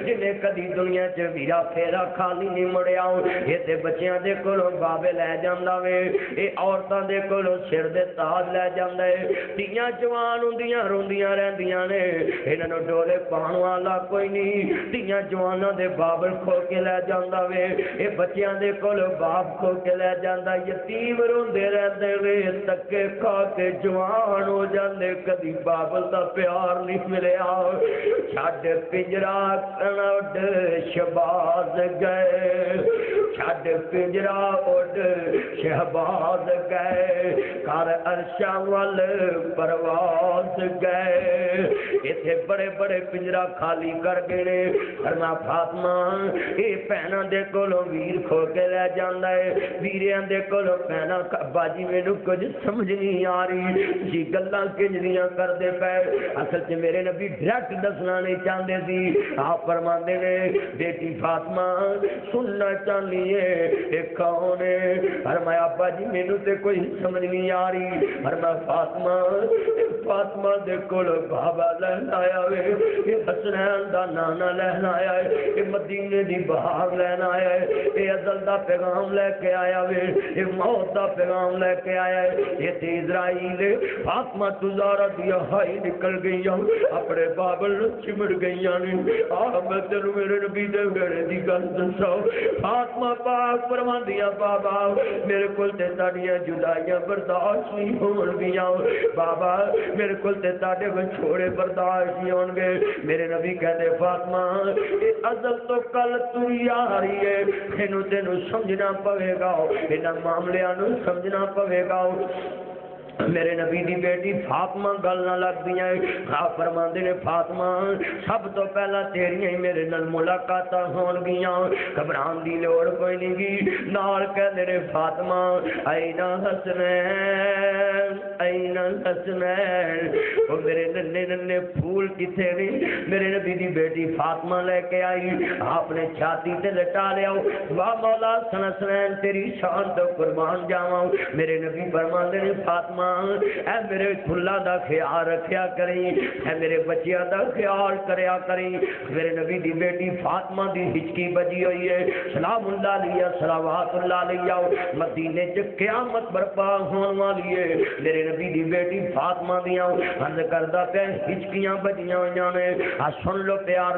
جنہیں کدی دنیا چ ویرا پھیرا خالی نہیں مڑیا، ایتے بچیاں دے کولوں بابے لے جاندا وے، اے عورتاں دے کولوں سر دے تاج لے جاندا ہے، تیاں جوان ہوندیاں روندیاں رہندیاں نے، انہاں نوں ڈولے پان والا کوئی نہیں، تیاں جواناں دے بابل کھو کے لے جاندا وے، اے بچیاں دے کول باپ کھو کے لے جاندا، یتیم روندے رہندے وے، تکے کھا کے جوان ہو جاندے، کدی بابل دا پیار نہیں ملیا۔ چھڈ پنجرا کڑ شہباز گئے، چھڈ پنجرا اڈ شہباز گئے، کر عرشاں ول پرواز گئے۔ ایتھے بڑے بڑے پنجرا خالی کر گئے۔ فرمایا فاطمہ اے بہناں دے کولوں ویر کھو کے لے جاندا ہے، ویریاں دے کولوں بہناں باجی مینوں کچھ سمجھ نہیں آ رہی، جی گلاں کنجریاں کردے پئے، اصل چ میرے نبی ڈائریکٹ دسنا نہیں چاہندے سی۔ آپ فرماندے نے بیٹی فاطمہ سننا چاہنی ہے اے کون ہے؟ فرمایا ابا جی مینوں تے کوئی سمجھ نہیں آ رہی۔ فرمایا فاطمہ دے کولوں بابا لہن آیا وے، یہ حسنین دا نانا لہن آیا ہے، یہ مدینے دی بہار لہن آیا ہے، یہ ازل دا پیغام لے کے آیا وے، یہ موت دا پیغام لے کے آیا ہے، یہ تے اسرائیل فاطمہ تزارہ دیا ہائی نکل گئی اپنے بابل چمڑ گئی نے۔ میں تینوں میرے نبی دے ویڑے دی گل دساں، فاطمہ پاک فرماندیاں بابا میرے کول تے تاڈیاں جدائیاں برداشت نہیں ہون گیاں، بابا میرے کول تے تاڈے وچھوڑے برداشت نہیں ہون گے۔ میرے نبی کہتے فاطمہ یہ ازل تو کل تری آ رہی ہے، اینوں تینوں سمجھنا پوے گا، انہاں معاملیاں نوں سمجھنا پوے گا۔ میرے نبی دی بیٹی فاطمہ گل نہ لگ دیا ہے۔ آپ فرماندے نے فاطمہ سب تو پہلا تیریاں ہی میرے نال ملاقاتاں ہون گیاں، گھبران دی لوڑ کوئی نہیں گی۔ نال کہندے نے فاطمہ این حسنین این حسنین، او میرے ننے ننے پھول کتے نے؟ میرے نبی دی بیٹی فاطمہ لے کے آئی، آپ نے چھاتی تے لٹا لیا، واہ مولا حسنین تیری شان تو قربان جاواں۔ میرے نبی فرماندے نے فاطمہ اے میرے پھلا دا خیال رکھیا کریں، اے میرے بچیاں دا خیال کریا کریں۔ میرے نبی دی بیٹی فاطمہ دی ہچکی بجی ہوئی ہے، سلام اللہ علیہ صلوات اللہ علیہ، مدینے چ قیامت برپا ہون والی ہے۔ میرے نبی دی بیٹی فاطمہ دیاں عرض کردا پیا ہچکیاں بجیاں ہوئیاں نے، آ سن لو پیار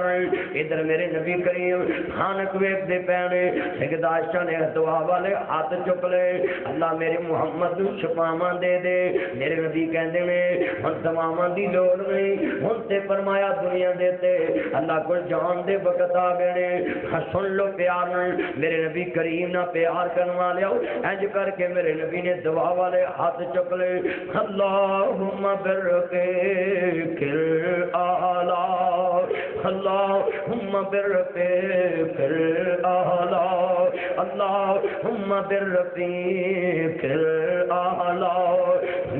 ادھر میرے نبی کریم خانق ویکھ دے پے نے، سیدہ عائشہ نے دعا والے ہاتھ چک لے، اللہ میرے محمد نوں شفاواں دے دے، میرے نبی کہندے نے ہن تماماں دی لوڑ نہیں، ہن تے فرمایا دنیا دے تے اللہ کو جان دے وقت آ گئے نے۔ سن لو پیار نال میرے نبی کریم نہ پیار کرن والے انج کر کے میرے نبی نے دعا والے ہاتھ چک لے، اللہم برفیق الاعلی، اللہم برفیق الاعلی، اللہم برفیق الاعلی۔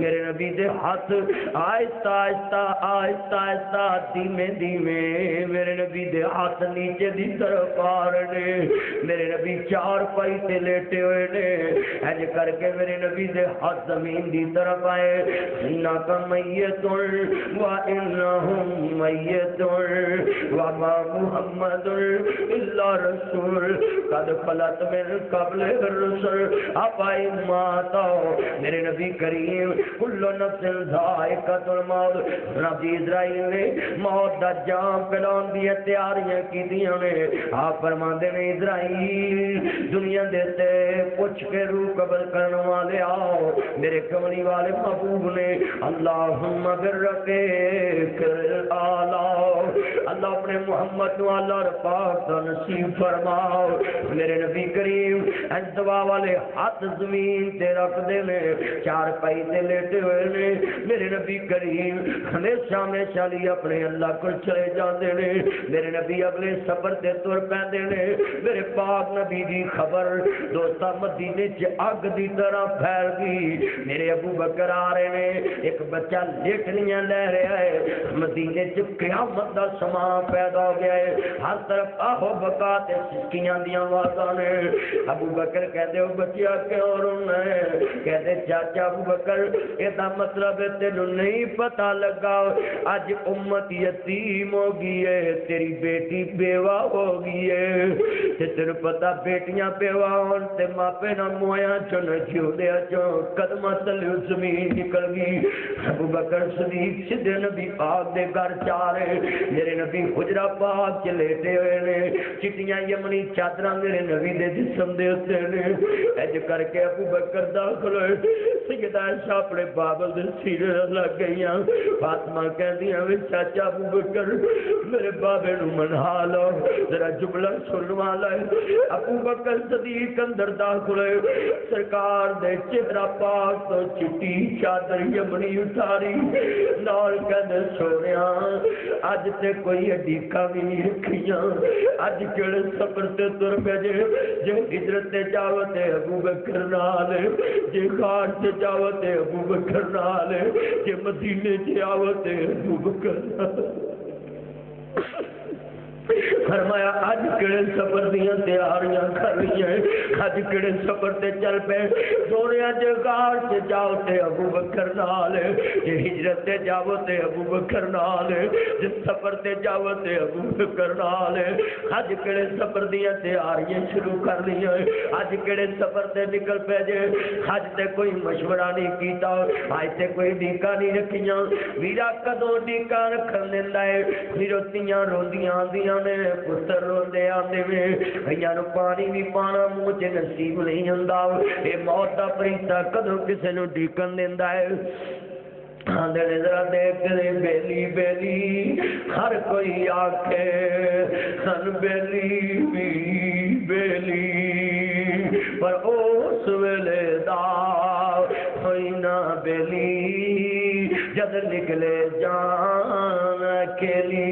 میرے نبی دے ہاتھ آہستہ آہستہ آہستہ آہستہ دھیمے دھیمے میرے نبی دے ہاتھ نیچے دی طرف آ رہے نے۔ میرے نبی چار پائی تے لیٹے ہوئے نے، ایج کر کے میرے نبی دے ہاتھ زمین دی طرف آئے۔ انکا میتون و انہم میتون وما محمد الا رسول قد خلت من قبل الرسل افائن ماتا۔ میرے نبی کریم کل نفس ذائقۃ الموت، رب اسرائیل نے موت دا جام پلان دی تیاریاں کیتیاں نے۔ آپ فرماندے نے اسرائیل دنیا دے تے پوچھ کے روح قبل کرنے والے آؤ، میرے کملی والے محبوب نے اللہم برفیق الاعلی، اللہ اپنے محمد نو اللہ رفاق دا نصیب فرماؤ۔ میرے نبی کریم اس دعا والے ہاتھ زمین تے رکھ دے نے، چار پائی تے لیٹے ہوئے نے۔ میرے نبی کریم ہمیشہ ہمیشہ لی اپنے اللہ کو چلے جاندے نے۔ میرے نبی اگلے سفر تے تر پیندے نے۔ میرے پاک نبی دی خبر دوستا مدینے چ اگ دی طرح پھیل گئی۔ میرے ابو بکر آ رہے نے، ایک بچہ لیٹنیاں لے رہا ہے، مدینے چ قیامت دا سما پیدا ہو گیا ہے، ہر طرف آہو بکا تے سسکیاں دیاں آوازاں نے۔ ابو بکر کہتے ہو بچیا کیوں رونا ہے؟ کہتے چاچا ابو بکر یہ مطلب ہے تینوں نہیں پتہ لگا، اج امت یتیم ہو گئی ہے، تیری بیٹی بیوہ ہو گئی ہے، تے تینوں پتہ بیٹیاں بیوہ ہون تے ماپے نہ مویاں چو نہ جھولیا چو قدمہ تلے زمین نکل گئی۔ ابو بکر صدیق سدھے نبی پاک دے گھر چارے، میرے نبی حجرہ پاک چ لیٹے ہوئے نے، چٹیاں یمنی چادراں میرے نبی دے جسم دے اتنے نے۔ اج کر کے ابو بکر داخل ہوئے، سیدہ عائشہ اپنے بابل دے سینے لگ گئیاں۔ فاطمہ کہندیاں وی چاچا ابو بکر میرے بابے نو منہا لو، ذرا جملہ سنوا لے۔ ابو بکر صدیق اندر داخل ہوئے، سرکار دے چہرہ پاک تو چٹی چادر یمنی اتاری، نال کہندے سونیاں اج تے کوئی اڈیکاں بھی نہیں رکھیاں، اج کیڑے سفر تے تر پے جے ہجرت تے جاؤ تے ابو بکر نال، جے غار تے جاؤ تے ابو بکر نال، جے مدینے تے آؤ تے ابو بکر نال۔ فرمایا اج کڑے سفر دیاں تیاریاں کر رہی ہیں، اج کڑے سفر تے چل پے، سونیا جے غار تے جاؤ تے ابو بکر نال، جے ہجرت تے جاؤ تے ابو بکر نال، جے سفر تے جاؤ تے ابو بکر نال، اج کڑے سفر دیاں تیاریاں شروع کر رہی ہیں، اج کڑے سفر تے نکل پے جے، اج تے کوئی مشورہ نہیں کیتا، اج تے کوئی ڈیکا نہیں رکھیاں، ویرا کدوں ڈیکا رکھن دیندا ہے، میرتیاں روندیاں آندیاں نے، پتر روندے آندے میں، کئیاں نو پانی بھی پانا منہ چ نصیب نہیں ہوندا، اے موت دا فرشتہ کدوں کسے نو ڈیکن دیندا ہے؟ آندے نے ذرا دیکھ دے بیلی بیلی ہر کوئی آکھے سن بیلی بھی بیلی، پر اس ویلے دا ہوئی نہ بیلی جد نکلے جان اکیلی۔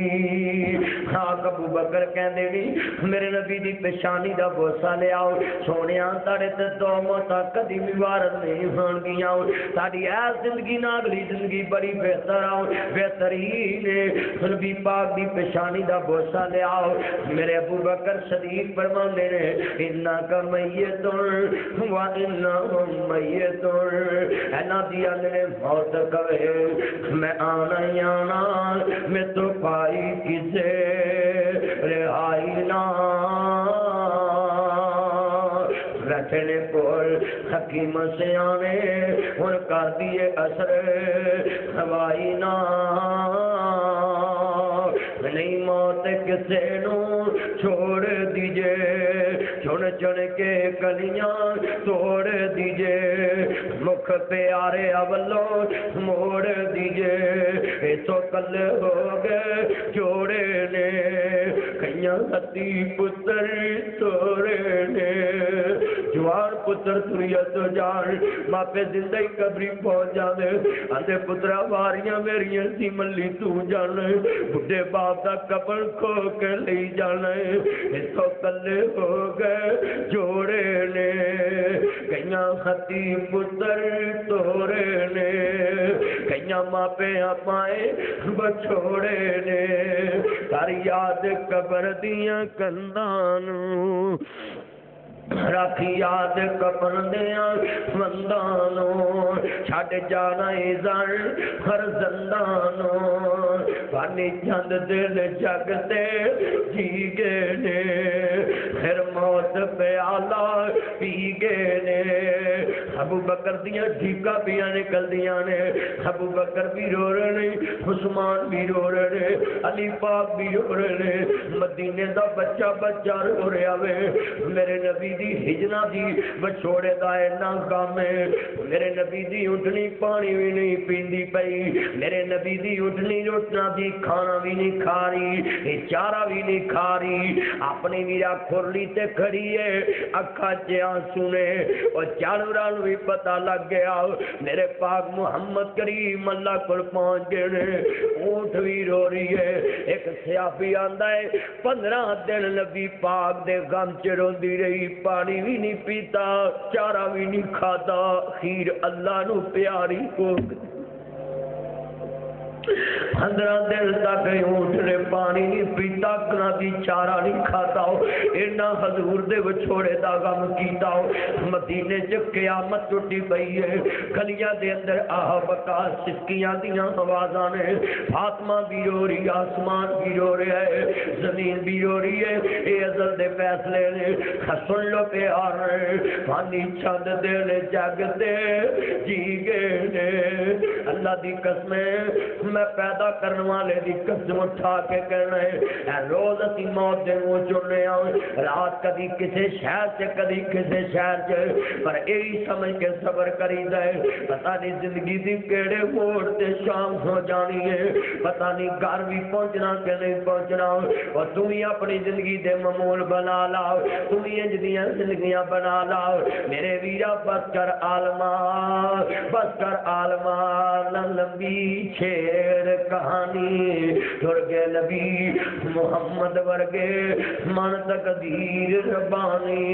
خاک ابو بکر کہندے نی میرے نبی دی پیشانی دا بوسا لے آؤ، سونیاں تاڑے تے دو موتاں کدی بھی وارد نہیں ہون گیاں، تاڑی اے زندگی نہ اگلی زندگی بڑی بہتر آؤ بہترین ہے، نبی پاک دی پیشانی دا بوسا لے آؤ۔ میرے ابو بکر صدیق فرماندے نے انکا میتون و انہم میتون، اینا دیا نے موت کوئے میں آنا ہی آنا، میں تو پائی کسے رہائی نہ، رکھنے کول حکیم سے آنے ان کر دیے اثر ہوائی نہ، نہیں موت کسے نو چھوڑ دیجے، چن چن کے کلیاں توڑ دیجے مکھ پیارے اولوں موڑ دیجے تو کل ہو گئے جوڑے نے کئیاں ہتی پتر توڑے نے جوان پتر تریا تو جان ماپے زندگی قبری پہنچ جانے آندے پترا واریاں میریاں سی ملی تو جانے بڑھے باپ دا قبر کھو کے لئی جانے تو کلے ہو گئے جوڑے نے کئیاں ہتی پتر توڑے نے کئیاں ماپے آپائے بچھوڑے نے تاری یاد قبر دیاں کندانوں راکھی یاد کپن دیاں مندانوں چھاڑ جانا ایزان ہر زندانوں پانی چند دل جگتے جیگے نے پھر موت پہ آلہ پیگے نے ابو بکر دیاں ڈھیکا پیا نکل دیاں نے ابو بکر بھی رو رہے عثمان بھی رو رہے علی پاک بھی رو رہے مدینے دا بچہ بچہ رو رہے آوے میرے نبی دی ہجنا دی بچھوڑے دائے ناکامے میرے نبی دی اٹھنی پانی بھی نہیں پیندی پئی میرے نبی دی اٹھنی روٹنا دی کھانا بھی نہیں کھا رہی چارہ بھی نہیں کھا رہی اپنی میرا کھرلی تے کھڑی ہے اکھا چیاں سنے اور چالوران بھی پتہ لگ گیا میرے پاک محمد کریم اللہ کو پہنچ گئے اونٹ بھی رو رہی ہے ایک صحابی آندہ ہے 15 دن نبی پاک دے غم چروں دی رہی پانی بھی نہیں پیتا چارہ بھی نہیں کھاتا خیر اللہ نو پیاری کو 15 دن تک اونٹ نے پانی نہیں پیتا کنا دی چارہ نہیں کھاتا ہو اینا حضور دے وچھوڑے دا غم کیتا ہو مدینے جو قیامت ٹوٹی پئی ہے گلیاں دے اندر آہ بکا سکیاں دیاں آوازاں فاطمہ بھی رو رہی آسمان بھی رو رہا ہے زمین بھی رو رہی ہے اے ازل دے فیصلے نے سن لو پیار پانی چند دے جگتے جیگے نے اللہ دی قسمیں میں پیدا کرنے والے دی قسم اٹھا کے کہنا ہے اے روز اسی موت دے وہ چڑھنے آؤں رات کدی کسے شہر سے کدی کسے شہر سے پر یہی سمجھ کے صبر کری جائے پتہ نہیں زندگی دی کیڑے موڑ تے شام ہو جانی ہے پتہ نہیں گھر بھی پہنچنا کہ نہیں پہنچنا اور تم ہی اپنی زندگی دے معمول بنا لاؤ تم ہی انجدیاں زندگیاں بنا لاؤ میرے ویرا بس کر عالمہ بس کر عالمہ نہ لمبی چھے کہانی ٹر گئے نبی محمد ورگے من تقدیر ربانی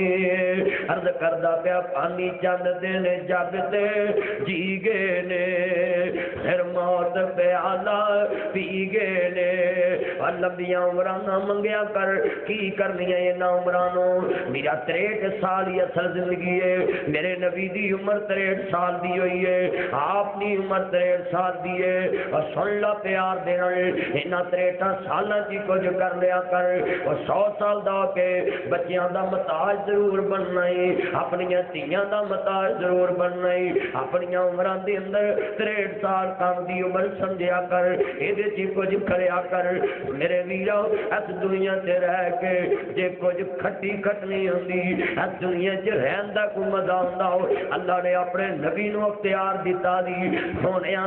عرض کردہ پیا پانی چند دن جگتے جیگے نے پھر موت پہ آلہ پیگے نے اور لمبیاں عمرانہ منگیا کر کی کرنی ہے یہ نا عمرانوں میرا 63 سال ہی اصل زندگی ہے میرے نبی دی عمر 63 سال دی ہوئی ہے آپ نے عمر 63 سال دی ہے اور سن لا پیار دینا اینا 63 سالہ جی کچھ کر لیا کر اور 100 سال دا کے بچیاں دا متاج ضرور بننا ہے اپنی تیاں دا متاج ضرور بننا ہے اپنی عمران دے اندر 63 سال کام دی عمر سمجھیا کر ایدے جی کچھ کریا کر میرے ویرا اس دنیا تے رہ کے جے کچھ کھٹی کھٹنی ہوندی اس دنیا تے رہن دا کوئی مزہ ہوندا ہو اللہ نے اپنے نبی نو اختیار دیتا دی سونیاں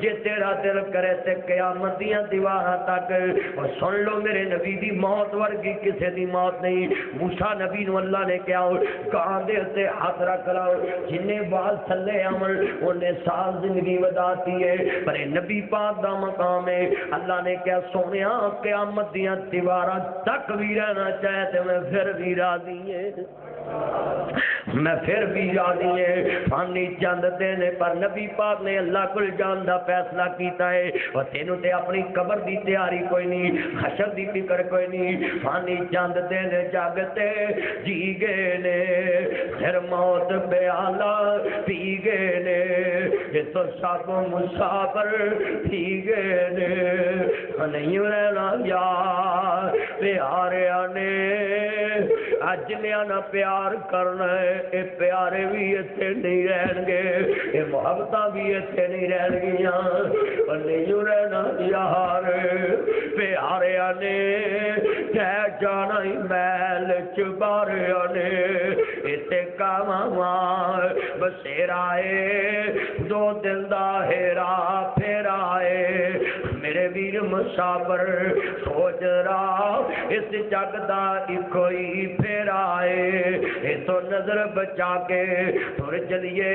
جے تیرا دل کرے تے قیامت دیاں دیواراں تک اور سن لو میرے نبی دی موت ورگی کسے دی موت نہیں موسیٰ نبی نو اللہ نے کیا کہاں دے تے ہاتھ رکھ لاؤ جنہیں بال تھلے عمل انہیں سال زندگی وداتی ہے پر نبی پاک دا مقام ہے اللہ نے کیا سونیاں قیامت دیاں دیواراں تک بھی رہنا چاہتے میں پھر بھی راضی ہے میں پھر بھی راضی ہے پانی چند دینے پر نبی پاک نے اللہ کل جان دا فیصلہ کیتا ہے اور تینوں تے اپنی قبر دی تیاری کوئی نہیں حشر دی فکر کوئی نہیں پانی چند دینے جاگتے جی گئے نے پھر موت پہ آلہ پی گئے نے یہ تو سب مسافر تھی گئے نے نہیں رہنا یار پیاریا نے اجلیا نہ پیار کرنا ہے اے پیارے بھی اتنے نہیں رہن گے اے محبت بھی اتنے نہیں رہن گیا نہیں رہنا یار پیاریا نے کہہ جانا ہی محل چباریا نے اتنے کام بسیرا ہے دو دل دا ہیرا پھیرا ہے میرے ویر مسافر سوچ رہا اس جگ دا کوئی پھیرا ہے یہ تو نظر بچا کے تر چلیے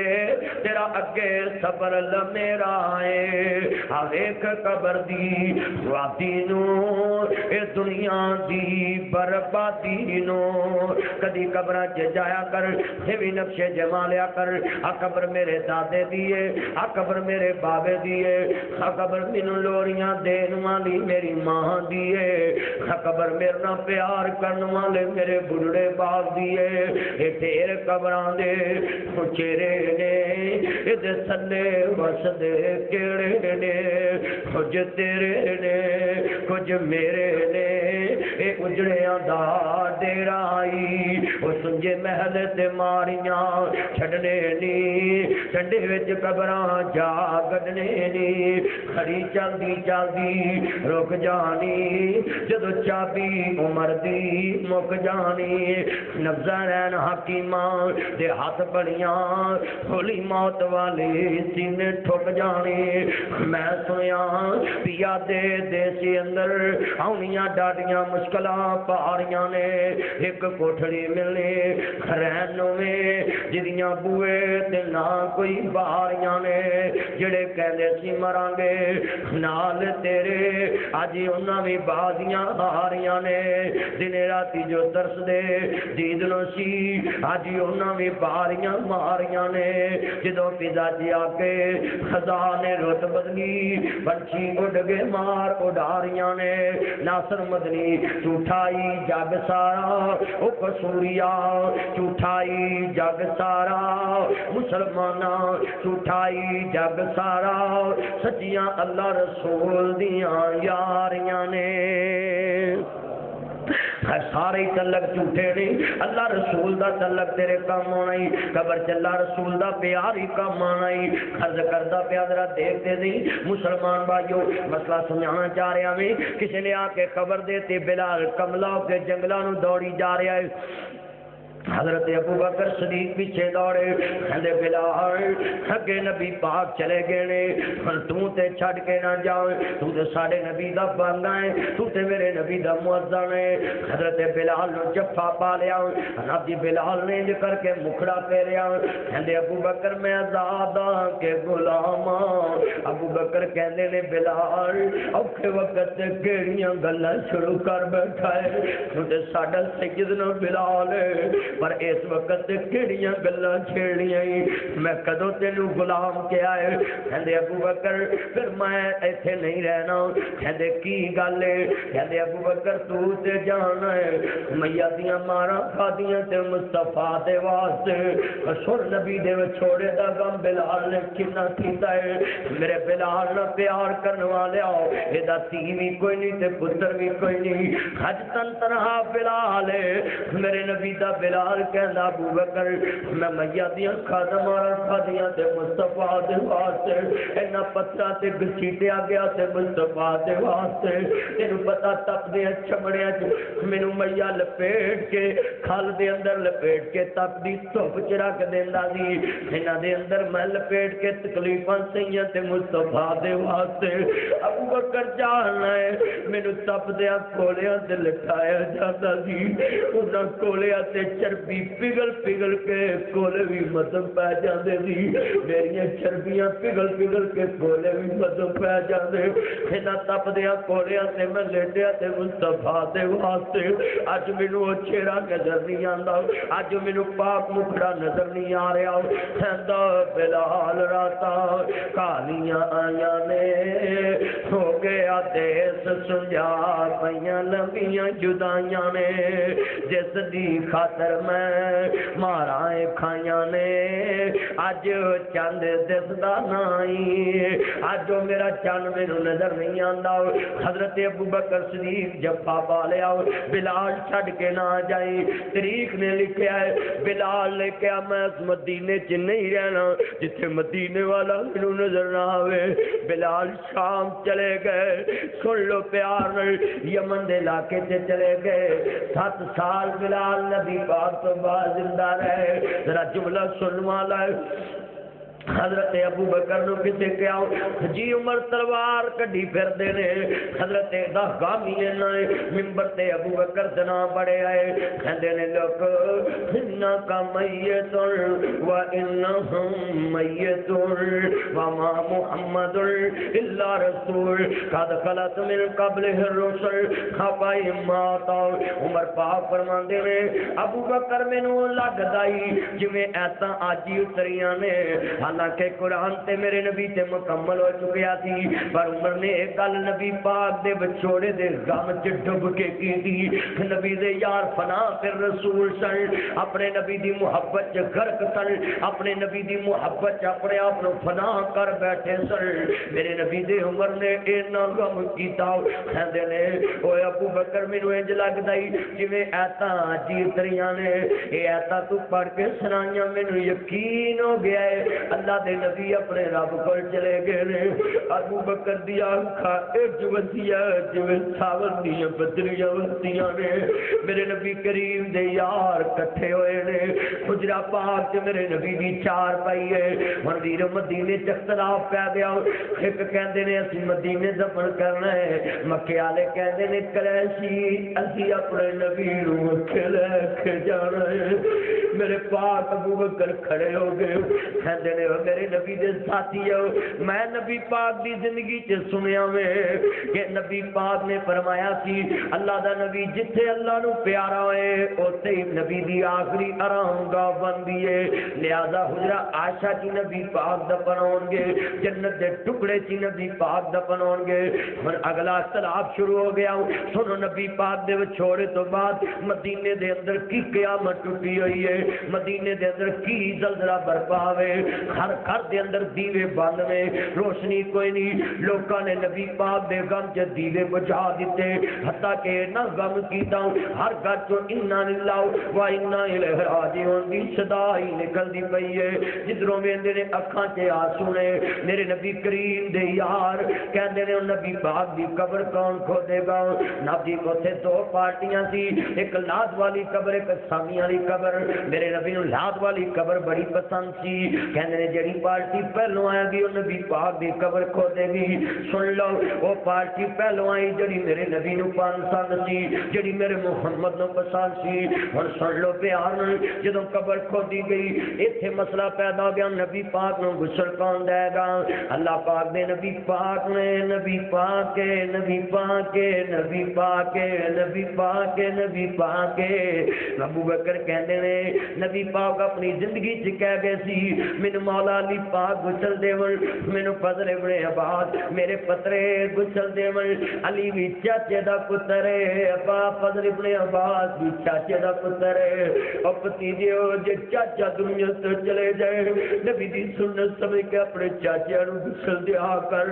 تیرا اگے صبر لمیرا ہے آویک قبر دی وادی نو اے دنیا دی بربادی نو کدی قبرہ جایا کر بھی نقشے جما لیا کر آ قبر میرے دادے دیے آ قبر میرے بابے دیے آ قبر مینوں لوریاں دین والی میری ماں دیے آ قبر میرے نہ پیار کرن والے میرے بڑھڑے باپ دیے اے ڈھیر قبراں دے چہرے نے اے دے تھلے وسدے کیڑے نے کچھ تیرے نے کچھ میرے نے اے اجڑیاں دا ڈیرا آئی او سنجے محل تے ماریاں چھڑنے نی ٹھنڈے وچ قبراں جا گڈنے نی کھڑی چلدی چلدی رک جانی جدو چابی عمر دی مک جانی نبضہ رہن حکیماں دے ہاتھ بڑیاں ہولی موت والی سینے ٹھک جانی میں سنیا پیا دے دیسی اندر آنیاں ڈاڈیاں مشکلاں پاریاں نے ایک کوٹھڑی ملنے رہنوں میں جدیاں بوئے تے نہ کوئی باریاں نے جڑے کہندے سی مرانگے نال تیرے آجی انہاں بھی بازیاں ہاریاں نے دن راتی جو درس دے دیدنوں سی آجی انہاں بھی باریاں ماریاں نے جدوں پیدا جی آکے خزانے رت بدلی بنچی اڑ گے مار اڑاریاں نے ناصر مدنی چوٹھائی جگ سارا او قصوریا چوٹھائی جگ سارا مسلمانہ چوٹھائی جگ سارا سچیاں اللہ رسول دیاں یاریاں نے سارے ہی تعلق جھوٹے نہیں اللہ رسول دا تعلق تیرے کام آنا ہی قبر چلا رسول دا پیار ہی کام آنا ہی خرد کردہ پیادرہ دیکھتے دی مسلمان بھائیو مسئلہ سمجھانا چاہ رہے ہمیں کسی نے آکے خبر دیتے بلال کملاؤ کے جنگلانو دوڑی جا رہا ہے حضرت ابو بکر صدیق پیچھے دوڑے کہندے بلال اگے نبی پاک چلے گئے نے تو تے چھڈ کے نہ جاؤ تو تے ساڈے نبی دا بندہ ہے تو تے میرے نبی دا مؤذن ہے حضرت بلال نو جفا پا لیا نبی بلال نے کر کے مکھڑا پھیریا کہندے ابو بکر میں آزاد کے غلام ابو بکر کہندے نے بلال اوکھے وقت تے کیڑیاں گلاں شروع کر بیٹھا ہے تو تے ساڈا سیدنا بلال ہے پر اس وقت کیڑیاں گلاں چھیڑیاں میں کدوں تینوں غلام کیا ہے کہندے ابو بکر پھر میں ایتھے نہیں رہنا کہندے کی گل ہے کہندے ابو بکر تو تے جانا ہے میاں دیاں ماراں کھادیاں تے مصطفیٰ دے واسطے سن نبی دے چھوڑے دا غم بلال نے کنا کیتا ہے میرے بلال نہ پیار کرن والے آؤ اے دا تھی بھی کوئی نہیں تے پتر بھی کوئی نہیں حج تن تنہا بلال ہے میرے نبی دا بلال کہندا ابو بکر میں میاں دیاں کھادیاں کھادیاں تے مصطفیٰ دے واسطے اینا پتھراں تے گھسیٹیا گیا تے مصطفیٰ دے واسطے تینوں پتہ تپ دے چمڑیاں چ مینوں میاں لپیٹ کے کھل دے اندر لپیٹ کے تپ دی دھوپ چ رکھ دیندا سی انہاں دے اندر میں لپیٹ کے تکلیفاں سہیاں تے مصطفیٰ دے واسطے ابو بکر جاننا ہے مینوں تپ دیاں کھولیاں تے لٹایا جاندا سی انہاں کھولیاں تے چربی پگل پگل کے کولے بھی مدم پہ جاندے دی میریاں چربیاں پگل پگل کے کولے بھی مدم پہ جاندے انہاں تپ دیاں کھولیاں تے میں لیٹیا تے مصطفیٰ دے واسطے اج مینوں او چہرہ نظر نہیں آندا اج مینوں پاک مکھڑا نظر نہیں آ رہا کہندا بلال راتا کالیاں آیاں نے ہو گیا دیس سنجا پیاں لمبیاں جدائیاں نے جس دی خاطر میں مارائیں کھائیاں نے اج چند دس دا نائی اج جو میرا چند مینوں نظر نہیں آندا حضرت ابو بکر صدیق جفا پا لیا بلال چھڈ کے نہ جائی طریق نے لکھیا ہے بلال نے کہا میں اس مدینے چ نہیں رہنا جتھے مدینے والا مینوں نظر نہ آوے بلال شام چلے گئے سن لو پیار یمن دے علاقے سے چلے گئے 7 سال بلال نبی پاک تو بعد زندہ رہے ذرا جملہ سن والا ہے حضرت ابو بکر نو کسے کیا جی عمر تلوار کڈی پھر دے نے حضرت دہگامی نے منبر تے ابو بکر جنا بڑے آئے کہندے نے لوگ انہا کا میتون و انہم میتون وما محمد اللہ رسول قد خلت من قبل الرسل خبائی ماتا عمر پاک فرمان دے نے ابو بکر میں نو لگ دائی جویں ایسا آجی اتریاں نے حالانکہ قرآن تے میرے نبی تے مکمل ہو چکیا تھی پر عمر نے ایک گل نبی پاک دے بچوڑے دے غم چ ڈب کے کی تھی نبی دے یار فنا پھر رسول سن اپنے نبی دی محبت چ غرق سن اپنے نبی دی محبت چ اپنے آپ نو فنا کر بیٹھے سن میرے نبی دے عمر نے اینا غم کیتا کہندے نے اوے ابو بکر مینوں انج لگدا جویں ایتا جی تریاں نے اے ایتا تو پڑھ کے سنائیاں مینوں یقین ہو گیا ہے اللہ دے نبی اپنے رب کو چلے گئے نے ابو بکر دی آنکھاں اج ودیا جویں ساون دیاں بدریاں وسیاں نے میرے نبی کریم دے یار کٹھے ہوئے نے حجرہ پاک تے میرے نبی دی چار پئی ہے مندر مدینے چ اختلاف پہ گیا ایک کہندے نے اسی مدینے دفن کرنا ہے مکے والے کہندے نے قریشی اسی اپنے نبی نو لے کے جانا ہے میرے پاک ابو بکر کھڑے ہو گئے کہندے نے میرے نبی دے ساتھی ہو میں نبی پاک دی زندگی چ سنیا میں کہ نبی پاک نے فرمایا سی اللہ دا نبی جتھے اللہ نو پیارا ہوئے اوتھے ہی نبی دی آخری آرام گاہ بندی ہے لہذا حجرہ عائشہ کی نبی پاک دفن ہون گے جنت دے ٹکڑے چ نبی پاک دفن ہون گے اور اگلا اختلاف شروع ہو گیا سنو نبی پاک دے چھوڑے تو بعد مدینے دے اندر کی قیامت ٹوٹی ہوئی ہے مدینے دے اندر کی زلزلہ برپا ہوئے ہر گھر دے اندر دیوے بند میں روشنی کوئی نہیں لوکاں نے نبی پاک دے غم چ دیوے بجھا دیتے حتیٰ کہ نہ غم کیتا ہر گھر چوں انا للہ و انا الیہ راجعون دی صدا ہی نکلدی پئی ہے جدروں ویندے نے اکھاں تے آنسو نے میرے نبی کریم دے یار کہندے نے نبی پاک دی قبر کون کھودے گا نبی اوتھے 2 پارٹیاں سی ایک لاد والی قبر ایک سامی والی قبر میرے نبی نو لاد والی قبر بڑی پسند سی کہندے نے جڑی پارٹی پہلو آئے گی وہ نبی پاک دی قبر کھودے گی سن لو وہ پارٹی پہلو آئی جڑی میرے نبی نو پسند سی جڑی میرے محمد نو پسند سی اور سن لو پیار جدوں قبر کھودی گئی ایتھے مسئلہ پیدا ہو گیا نبی پاک نو غسل کون دے گا اللہ پاک دے نبی پاک نے نبی پاک کے نبی پاک کے نبی پاک کے نبی پاک کے نبی پاک کے ابو بکر کہندے نے نبی پاک اپنی زندگی چ کہہ گئے سی مینوں مولا علی پاک غسل دیون مینوں فضل ابن عباس میرے پترے غسل دیون علی بھی چاچے دا پتر ہے ابا فضل ابن عباس بھی چاچے دا پتر ہے او بھتیجے جے چاچا دنیا تو چلے جائے نبی دی سنت سمجھ کے اپنے چاچا نو غسل دیا کر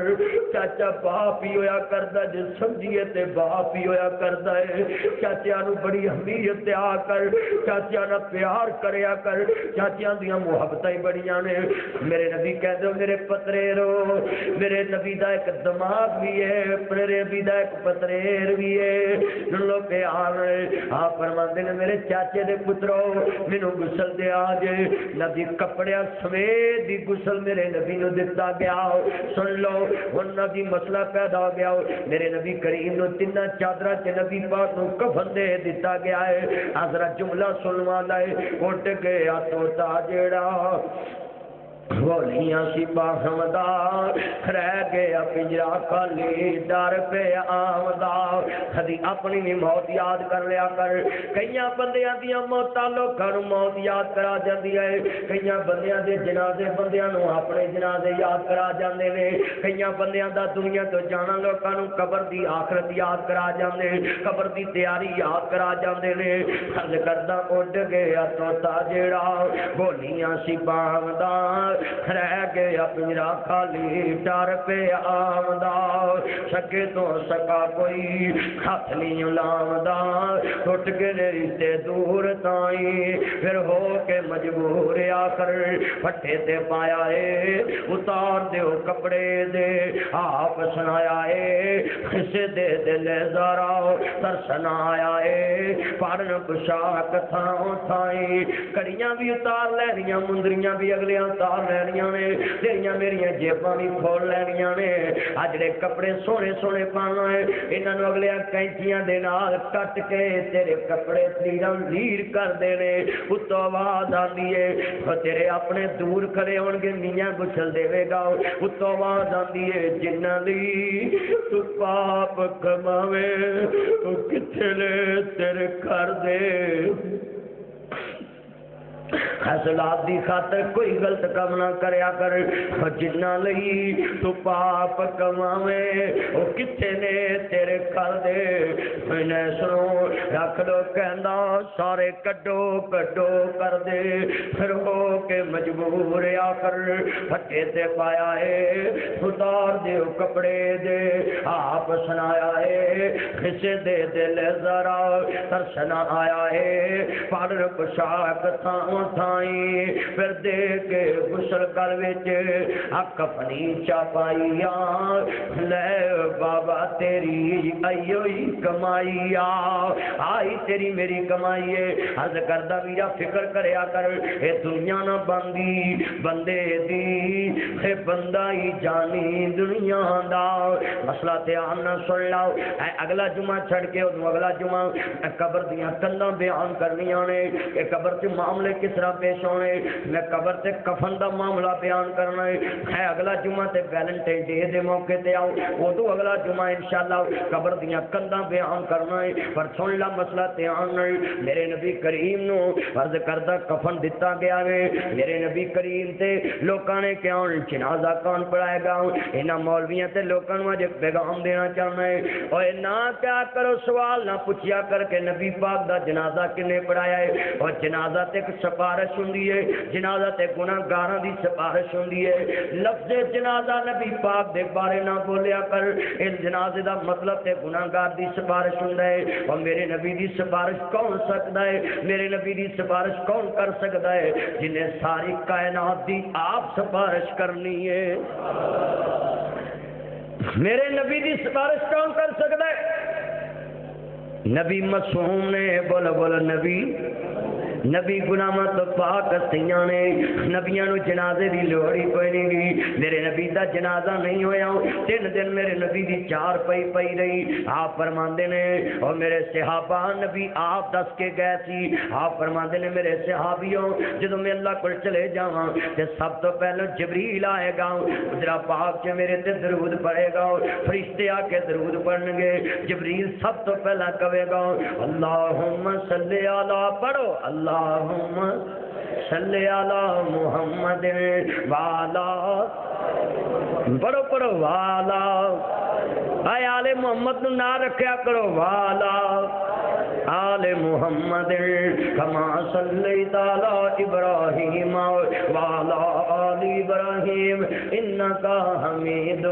چاچا باپ ہی ہویا کردا جے سمجھیے تے باپ ہی ہویا کردا ہے چاچا نو بڑی اہمیت دیا کر چاچا نال پیار کریا کر چاچیاں دیاں محبتاں ہی بڑیاں نے میرے نبی کہندے میرے پترے رو میرے نبی دا ایک دماغ بھی ہے میرے نبی دا ایک پتریر بھی ہے لو پیار آپ فرماندے نے میرے چاچے دے پترو مینوں غسل دے آ جے نبی کپڑیاں سمیت دی غسل میرے نبی نو دتا گیا سن لو ہن نبی مسئلہ پیدا ہو گیا میرے نبی کریم نو 3 چادراں تے نبی پاک نو کفن دے دتا گیا ہے حضرت جملہ سنوا لائے اٹھ گیا توتا جیڑا بولیاں سی باہمدار رہ گیا پنجرا خالی ڈر پہ آمدا کدی اپنی بھی موت یاد کر لیا کر کئی بندیاں دیاں موتاں لوکاں نوں موت یاد کرا جاندی ہے کئی بندیاں دے جنازے بندیاں نوں اپنے جنازے یاد کرا جاندے نے کئی بندیاں دا دنیا تو جانا لوکاں نوں قبر دی آخرت یاد کرا جاندے قبر دی تیاری یاد کرا جاندے نے حل کردا اڈ گیا طوطا جیڑا بولیاں سی پاوندا رہ گیا پنجرا خالی ڈر پہ آمدا سکے تو سکا کوئی ہاتھ نہیں لاوندا ٹوٹ کے رشتے دور تائیں پھر ہو کے مجبور آخر پٹھے تے پایا ہے اتار دیو کپڑے دے آپ سنایا ہے کسے دے دل ذرا ترسنا آیا ہے پڑھن پشاک تھاؤں تھائیں کڑیاں بھی اتار لینیاں مندریاں بھی اگلیاں اتار لینیاں نے تیریاں میریاں جیباں بھی کھول لینیاں نے اجڑے کپڑے سونے سونے پانا ہے انہاں نوں اگلیاں کینچیاں دے نال کٹ کے تیرے کپڑے تیرم لیر کر دینے اتو آواز آندی ہے تیرے اپنے دور کھڑے ہون گے میاں گچھل دے گا اتو آواز آندی ہے جنہ لی تو پاپ کماوے تو کتھے لے تیرے کر دے حاصلات دی خاطر کوئی غلط کام نہ کریا کر جنہ لئی تو پاپ کماوے او کتھے نے تیرے کر دے میں سنو رکھ لو کہندا سارے کڈو کڈو کر دے پھر ہو کے مجبور آخر پھٹے تے پایا ہے اتار دیو کپڑے دے آپ سنایا ہے کسے دے دل ذرا ترسنا آیا ہے پڑھ پوشاک تھاؤں تھائیں پھر دے کے غسل کر وچ کفنی چاپائیاں لے بابا تیری ایوئی کمائی آئی تیری میری کمائی ہے حض کردہ میرا فکر کریا کر اے دنیا نہ بندی بندے دی اے بندہ ہی جانی دنیا دا مسئلہ تیان نہ سن لاؤ اے اگلا جمعہ چھڑ کے انہوں اگلا جمعہ قبر دیاں کندہ بیان کرنیاں نے کہ قبر کے معاملے کس طرح پیش ہونے میں قبر سے کفن دا معاملہ بیان کرنا ہے اگلا جمعہ تے ویلنٹائن ڈے دے موقع تے آؤ وہ تو اگلا جمعہ انشاءاللہ قبر دیاں کندہ بیان کرنا ہے پر سن لا مسئلہ تے آنا ہے میرے نبی کریم نو عرض کردہ کفن دیتا گیا ہے میرے نبی کریم تے لوکانے کیا جنازہ کون پڑھائے گا انہاں مولویاں تے لوکان مجھے پیغام دینا چاہنا ہے اور نہ کیا کرو سوال نہ پوچھیا کر کے نبی پاک دا جنازہ کنے پڑھایا ہے اور جنازہ تے سپارش ہوندی ہے جنازہ تے گناہ گاراں دی سپارش ہوندی ہے لفظ جنازہ نبی پاک دے بارے نہ بولیا کر اس جنازے دا مطلب تے گناہ گار دی سپارش ہوندا ہے اور میرے نبی دی سپارش کون سکتا ہے میرے نبی دی سپارش کون کر سکتا ہے جنہیں ساری کائنات دی آپ سپارش کرنی ہے میرے نبی دی سپارش کون کر سکتا ہے نبی معصوم نے بولو بولو نبی گناہاں تو پاک ہستیاں نے نبیاں نو جنازے دی لوڑی کوئی نہیں گی میرے نبی دا جنازہ نہیں ہویا 3 دن میرے نبی دی چار پئی رہی آپ فرماندے نے اور میرے صحابہ نبی آپ دس کے گئے سی آپ فرماندے نے میرے صحابیوں جدوں میں اللہ کول چلے جاواں تے سب تو پہلے جبریل آئے گا ذرا پاک سے میرے تے درود پڑھے گا فرشتے آ کے درود پڑھن گے جبریل سب تو پہلا کہے گا اللہم صلی علی پڑھو اللہم صلی علی محمد والا پڑھو والا اے آل محمد نہ رکھیا کرو والا آل محمد کما صلیت علی ابراہیم والا آل ابراہیم انکا حمید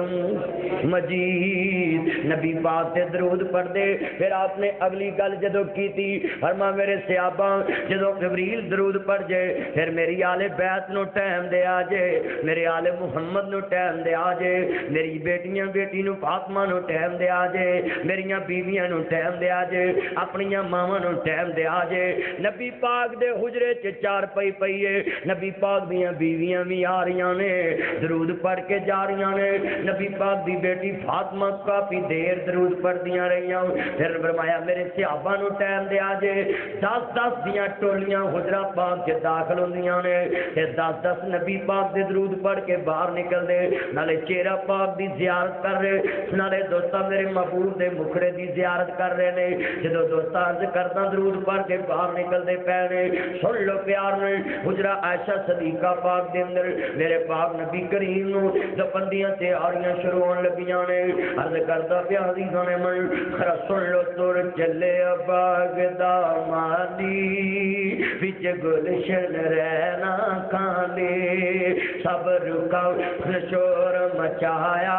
مجید نبی پاک سے درود پڑھ دے پھر آپ نے اگلی گل جدو کی تھی فرما میرے صحابہ جدو جبریل درود پڑھ جائے پھر میری آل بیت نو ٹائم دے آجے میرے آل محمد نو ٹائم دے آجے میری بیٹی نو فاطمہ نو ٹائم دے آجے میریاں بیویاں نو ٹائم دے آجے اپنی ماما نو ٹائم دے آجے نبی پاک دے حجرے چ چار پئی ہے نبی پاک دیاں بیویاں بیٹیاں بھی آ رہی نے درود پڑھ کے جا رہی نے نبی پاک دی بیٹی فاطمہ کافی دیر درود پڑھدیاں رہیاں پھر فرمایا میرے صحابہ نو ٹائم دیا جے 10 دیاں ٹولیاں حجرہ پاک کے داخل ہوندیاں نے تے 10 نبی پاک دے درود پڑھ کے باہر نکل دے نالے چہرہ پاک دی زیارت کر رہے نالے دوستا میرے محبوب دے مکھڑے دی زیارت کر رہے نے جدو دوستا عرض کرتا درود پڑھ کے باہر نکل دے پہنے سن لو پیار نے حجرہ عائشہ صدیقہ پاک دے اندر میرے پاک نبی کریم نو دپندیاں تے آریاں شروع ہون لگیاں نے عرض کرتا پیا عزیزاں نے من خرا سن لو تر چلے باغ دا مالی وچ گلشن رہنا کھانے سب رکا شور مچایا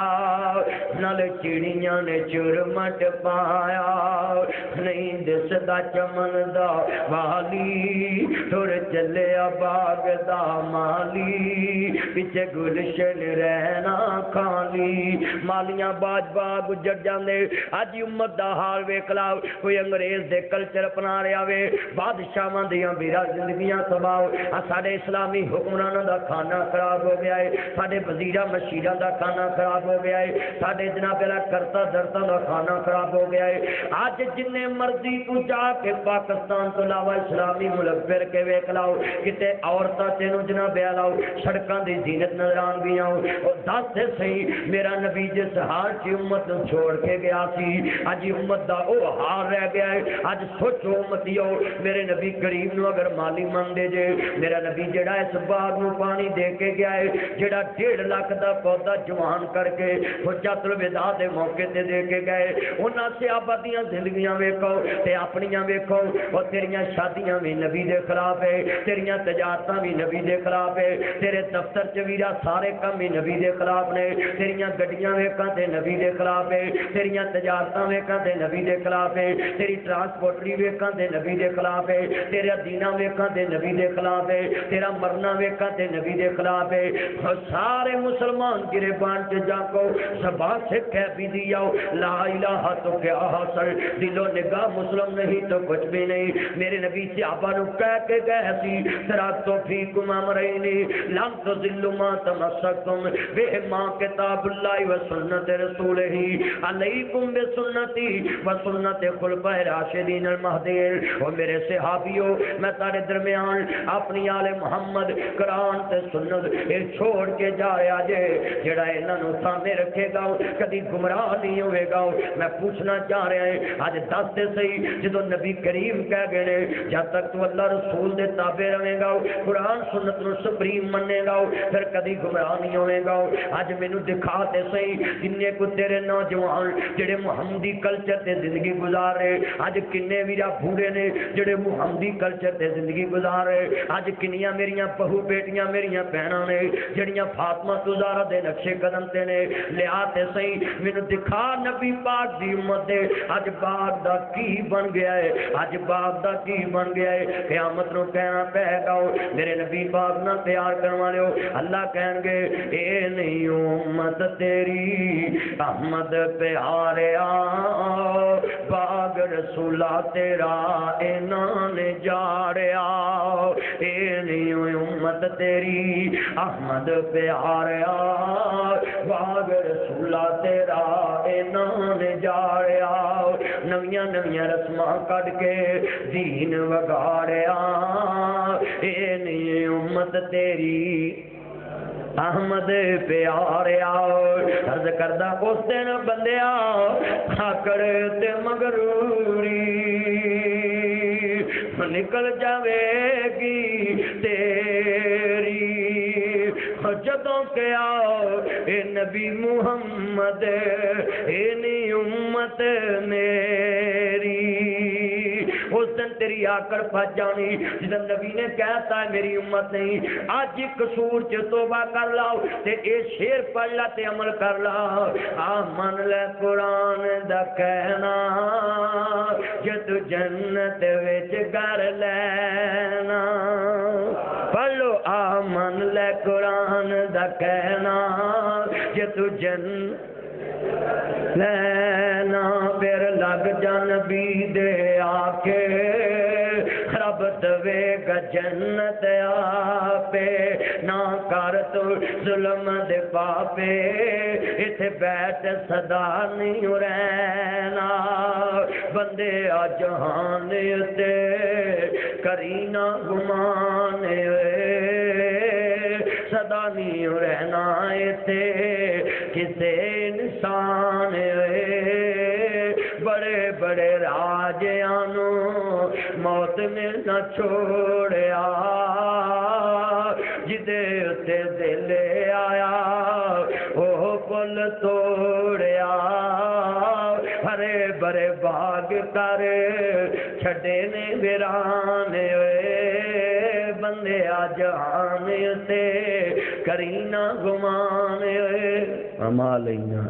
نال چڑیاں نے چرمٹ پایا نہیں دسدا چمن دا والی تر چلے باغ دا مالی وچ گلشن رہنا کھالی مالیاں باج باغ اجڑ جاندے اج امت دا حال ویکھ لا کوئی انگریز دے کلچر اپنا رہا وے بادشاہاں دیاں بیرا زندگیاں تباہ ساڈے اسلامی حکمراناں دا کھانا خراب ہو گیا ہے ساڈے وزیراں مشیراں دا کھانا خراب ہو گیا ہے ساڈے جناب اللہ کرتا درتاں دا کھانا خراب ہو گیا ہے اج جن مرضی تو جا کے پاکستان تو علاوہ اسلامی ملک پھر کے ویکھ لاؤ کتے عورتاں تینوں جناب لاؤ سڑکاں دی زینت نظر آن گیاں او دس تے صحیح میرا نبی جس حال چ امت نو چھوڑ کے گیا سی اج امت دا او حال رہ گیا ہے اج سوچو امتیو میرے نبی کریم نو اگر مالی من دے جے میرا نبی جڑا اس باغ نو پانی دے کے گیا ہے جڑا 1.5 لاکھ دا پودا جوان کر کے حجت الوداع دے موقع تے دے کے گئے انہاں صحابہ دیاں زندگیاں ویکھو تے اپنیاں ویکھو او تیریاں شادیاں بھی نبی دے خلاف ہے تیریاں تجارتاں بھی نبی دے خلاف ہے تیرے دفتر چ ویرا سارے کام بھی نبی دے خلاف نے تیریاں گڈیاں ویکھاں تے نبی دے خلاف ہے تیریاں تجارتاں ویکھاں تے نبی دے خلاف ہے تیری ٹرانسپورٹری ویکھاں تے نبی دے خلاف ہے تیرا دینا ویکھاں تے نبی دے خلاف ہے تیرا مرنا ویکھاں تے نبی دے خلاف ہے سارے مسلمان گریبان چ جا کو سبا سے کہہ بھی دیا لا الہ تو کیا حاصل دل و نگاہ مسلم نہیں تو کچھ بھی نہیں میرے نبی صحابہ نو کہہ کے گئے سی تراتو فیکم امرینی لم تذلوا ما تمسکتم بہما کتاب اللہ و سنت رسولہ علیکم بسنتی و سنت خلفائے راشدین المہدیین اور میرے صحابیوں میں تارے درمیان اپنی آل محمد قرآن تے سنت چھوڑ کے جا رہا جے جڑا انہاں نو سامنے رکھے گا کدی گمراہ نہیں ہوئے گا میں پوچھنا چاہ رہا ہے آج دس دے صحیح جدو نبی کریم کہہ گئے جب تک تو اللہ رسول دے تابع رہے گا قرآن سنت نو سپریم منے گا پھر کدی گمراہ نہیں ہوئے گا آج مینو دکھا تے صحیح کنے کو تیرے نوجوان جڑے محمدی کلچر تے زندگی گزار رہے آج کنے ویرا بھوڑے نے جڑے محمدی کلچر تے زندگی گزار رہے آج کنیاں میریاں بہو بیٹیاں میریاں بہناں نے جڑیاں فاطمہ زہرا دے نقشے قدم تے نے لیا تے صحیح مینوں دکھا نبی پاک دی امت دے اج باغ دا کی بن گیا ہے اج باغ دا کی بن گیا ہے قیامت نو کہنا پے گا میرے نبی باغ نہ تیار کرن والے اللہ کہیں گے اے نہیں امت تیری احمد پیاریا باغ رسولہ تیرا انہاں نے جاریا اے نہیں امت تیری احمد پیاریا باغ رسولہ تیرا انہاں نے جاریا نویاں نویاں رسماں کٹ کے دین وگاڑیا اے نہیں امت تیری احمد پیاریا عرض کردہ اس دن بندیا آکڑ تے مغروری نکل جاوے گی تیری جدوں کہ آؤ اے نبی محمد اے نی امت میری اس دن تیری آکڑ پھٹ جانی جدن نبی نے کہتا ہے میری امت نہیں آج قصور چ توبہ کر لاؤ تے اے شیر پڑھ لا تے عمل کر لا من لے قرآن دا کہنا جد جنت وچ گھر لینا پڑھ لو من لے قرآن دا کہنا جد جنت لینا پھر لگ جا نبی دے آکے رب رب دوے گا جنت آپے نہ کر تو ظلم دے پاپے اتھے بیٹھ صدا نہیں رہنا بندے جہان تے کرینا گمان صدا نہیں رہنا تے کسے انسان بڑے بڑے راجیانو موت نے نہ چھوڑیا جدے اتے دل آیا وہ پل توڑیا ہرے برے باغ کر چھڑے نے ویران بندے جہان تے کرینا گمان اما لینا